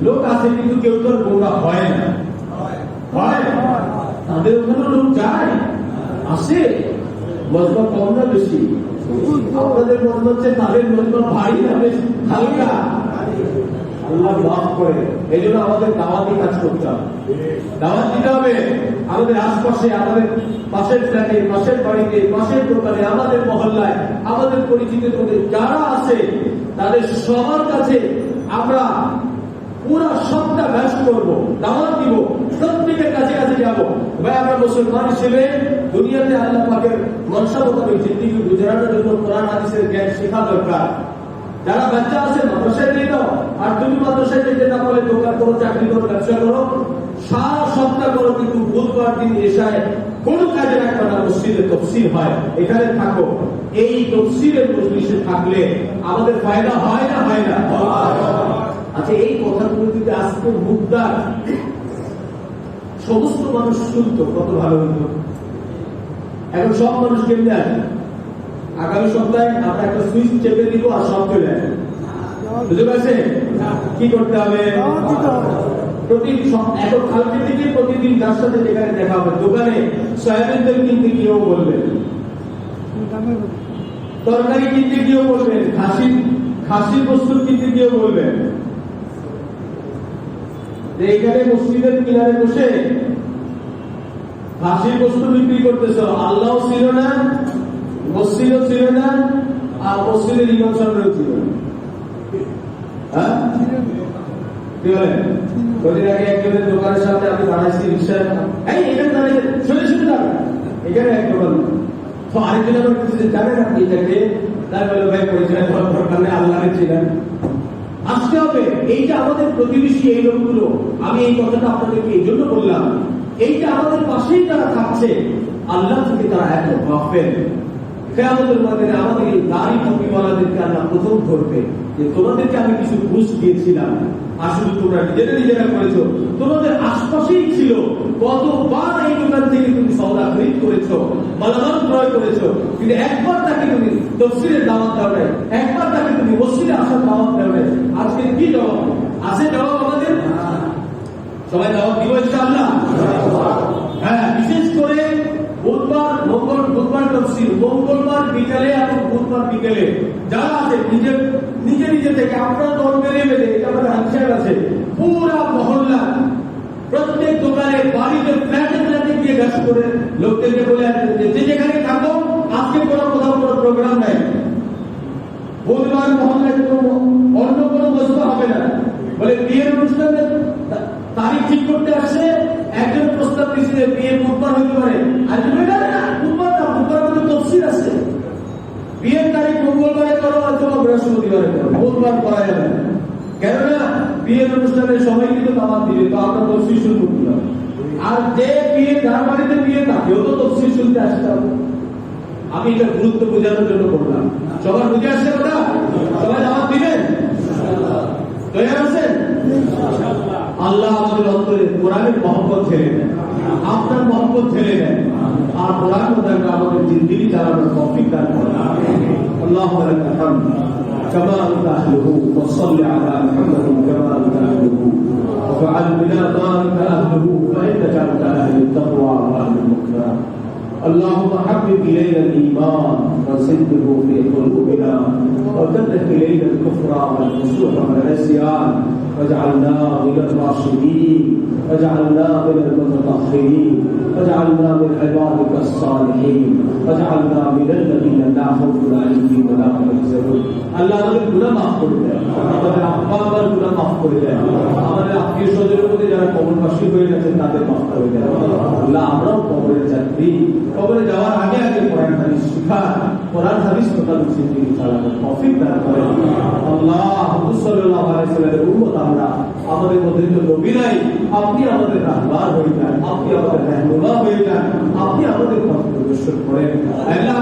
লোক আছে, কিন্তু কেউ তো গোমরাহ হয় না। হয় তাদের ওখানে লোক যায় আসে, মজমা কম না বেশি? আপনাদের মজমা হচ্ছে তাদের মজমা ভারী না বেশ হালকা? আল্লাহ মাফ করে। এই জন্য আমাদের দাওয়াতি কাজ করতে হবে, দাওয়াত দিতে হবে আমাদের আশপাশে, আমাদের পাশের ফ্ল্যাটে, পাশের বাড়িতে, পাশের দোকানে, আমাদের মহল্লায়, আমাদের পরিচিতের মধ্যে যারা আছে তাদের সবার কাছে আমরা পুরা সবটা ব্যাস করবো, দাওয়াত দিব, প্রত্যেকের কাছে কাছে যাবো। ভাই আমরা মুসলমান হিসেবে দুনিয়াতে আল্লাহ পাকের মনসা মোতাবেক জিন্দেগি গুজারানোর জন্য কোরআন হাদিসের জ্ঞান শেখা দরকার। যারা বাচ্চা আছে মাদ্রাসায় নিয়ে দাও, আর তুমি মাদ্রাসায় যেতে না পারলে দোকান করো, চাকরি করো, ব্যবসা করো, সারা সপ্তাহ করো, কিন্তু বুধবার দিন এশায় কোন কাজে রাখবে না, মসজিদে তাফসীর হয়, এখানে থাকো। এই তাফসীরের মজলিসে থাকলে আমাদের ফায়দা হয় না? হয় না? আচ্ছা, এই কথাগুলো যদি আজকে মুদ্রার সমস্ত মানুষ শুনতো কত ভালো হতো। এখন সব মানুষ কেমনে আসে? আগামী সপ্তাহে আমরা একটা সুইচ চেপে দিব আর সব চলে আসে, বুঝতে পারছেন? কি করতে হবে? এখন কালকে থেকে প্রতিদিন যার সাথে যেখানে দেখা হবে, দোকানে সয়াবিন তেল কিনতে গিয়েও বলবেন, তরকারি কিনতে গিয়েও বলবেন, খাসির বস্তু কিনতে গিয়েও বলবেন যে এখানে মসজিদের কিনারে বসে খাসির বস্তু বিক্রি করতেছ, আল্লাহ ছিল না, মসজিদও ছিল না, আর মসজিদের ইমাম সাহেবও ছিল না। হ্যাঁ, কি বলেন? কদিন আগে একজনের দোকানের সামনে আমি দাঁড়াইছি রিক্সা, এখানে দাঁড়িয়ে শুনে শুনে যাবেন, এখানে এক দোকান তো আরেকজন আমার কিছু জানেন আপনি এটাকে, তাই বলে ভাই পরিচয় দরকার নেই, আল্লাহকে ছিলেন আসতে হবে। এইটা আমাদের প্রতিবেশী, এই লোকগুলো, আমি এই কথাটা আপনাদেরকে এই জন্য বললাম, এইটা আমাদের পাশেই যারা থাকছে, আল্লাহ থেকে তারা এত গাফেল। কিয়ামতের ময়দানে আমাদের এই দাড়ি টুপিওয়ালাদেরকে আল্লাহ প্রথম ধরবে যে তোমাদেরকে আমি কিছু ঘুষ দিয়েছিলাম, আসলে তোমরা নিজেরা করেছো, তোমাদের আশপাশেই ছিল, কতবার এই দোকান থেকে তুমি সওদা খরিদ করেছো, মালামাল ক্রয় করেছো, কিন্তু একবার তাকে তুমি তাফসীরের দাওয়াত দাও নাই, একবার তাকে তুমি মসজিদে আসার দাওয়াত দাও নাই। আজকে কি জবাব আছে? জবাব আমাদের সবাই দাওয়াত দিব ইনশাআল্লাহ। হ্যাঁ, বিশেষ করে বুধবার তাফসীর, মঙ্গলবার বিকালে এবং বুধবার বিকালে যারা আছে নিজে থেকে আপনার দল বেড়ে এটা আমাদের হাদিসে আছে, পুরা মহল্লা, প্রত্যেক দোকানে, বাড়িতে, ফ্ল্যাটে গিয়ে গাছ করে লোকদেরকে বলে যে যেখানে থাকো আজকে কোথাও কোনো প্রোগ্রাম নাই, বুধবার মহল্লায় অন্য কোনো বস্তু হবে না। বলে বিয়ের অনুষ্ঠানের তারিখ ঠিক করতে আসছে, একজন প্রস্তাব দিচ্ছে বিয়ে বুধবার হইতে পারে, আর বুধবার মধ্যে তাফসীর আছে, বিয়ের তারিখ মঙ্গলবারে করো অথবা বৃহস্পতিবারে করো, বুধবার করা যাবে না। কেননা বিয়ের অনুষ্ঠানে সবাই কিন্তু দাওয়াত দিবে, তো আমরা তাফসীর শুনবো কি হবে? আর যে বিয়ে, যার বাড়িতে বিয়ে, তাকেও তো তাফসীর শুনতে আসতে হবে। আমি এটা গুরুত্ব বোঝানোর জন্য বললাম। সবার বুঝে আসছে কথা? সবাই দাওয়াত দিবেন? তৈরি আছেন? আল্লাহ আমাদের অন্তরে কোরআনের মহব্বত ঢেলে দেন, আপনার মহব্বত ঢেলে দেন, আর কোরআন মোতাবেক আমাদের জিন্দেগি চালানোর তৌফিক দান করেন। আল্লাহুম্মা লাকাল হামদ কামা আনতা আহলুহু ওয়া সাল্লি আলা মুহাম্মাদিন কামা আনতা আহলুহু وفعل بنا ما انت اهله فانك انت اهل التقوى واهل المغفره. اللهم حبب الينا الايمان وزده في قلوبنا وكره الينا الكفر والفسوق والعصيان واجعلنا من الراشدين واجعلنا من المتطهرين واجعلنا من عبادك الصالحين واجعلنا من الذين لا خوف عليهم ولا هم يحزنون. আল্লাহ আমাদের গুনাহ মাফ করে দেন, আমাদের আব্বা আম্মার গুনাহ মাফ করে দেন, আমাদের আত্মীয় স্বজনের মধ্যে যারা কবরবাসী হয়ে গেছেন তাদের মাফ করে দেন। আল্লাহ আমরাও কবরে যাত্রী, কবরে যাওয়ার আগে আগে কোরআন হাদিস শিখা, কোরআন হাদিস মোতাবেক জিন্দেগি চালানোর তৌফিক দান করেন। আল্লাহ হুজুর সাল্লাল্লাহু আলাইহি ওয়াসাল্লামের উম্মত আমরা, আমাদের মধ্যে তো নবী নাই, আপনি আমাদের রাহবার হয়ে যান, আপনি আমাদের রাহনুমা হয়ে যান, আপনি আমাদের পথ প্রদর্শন করেন। আল্লাহ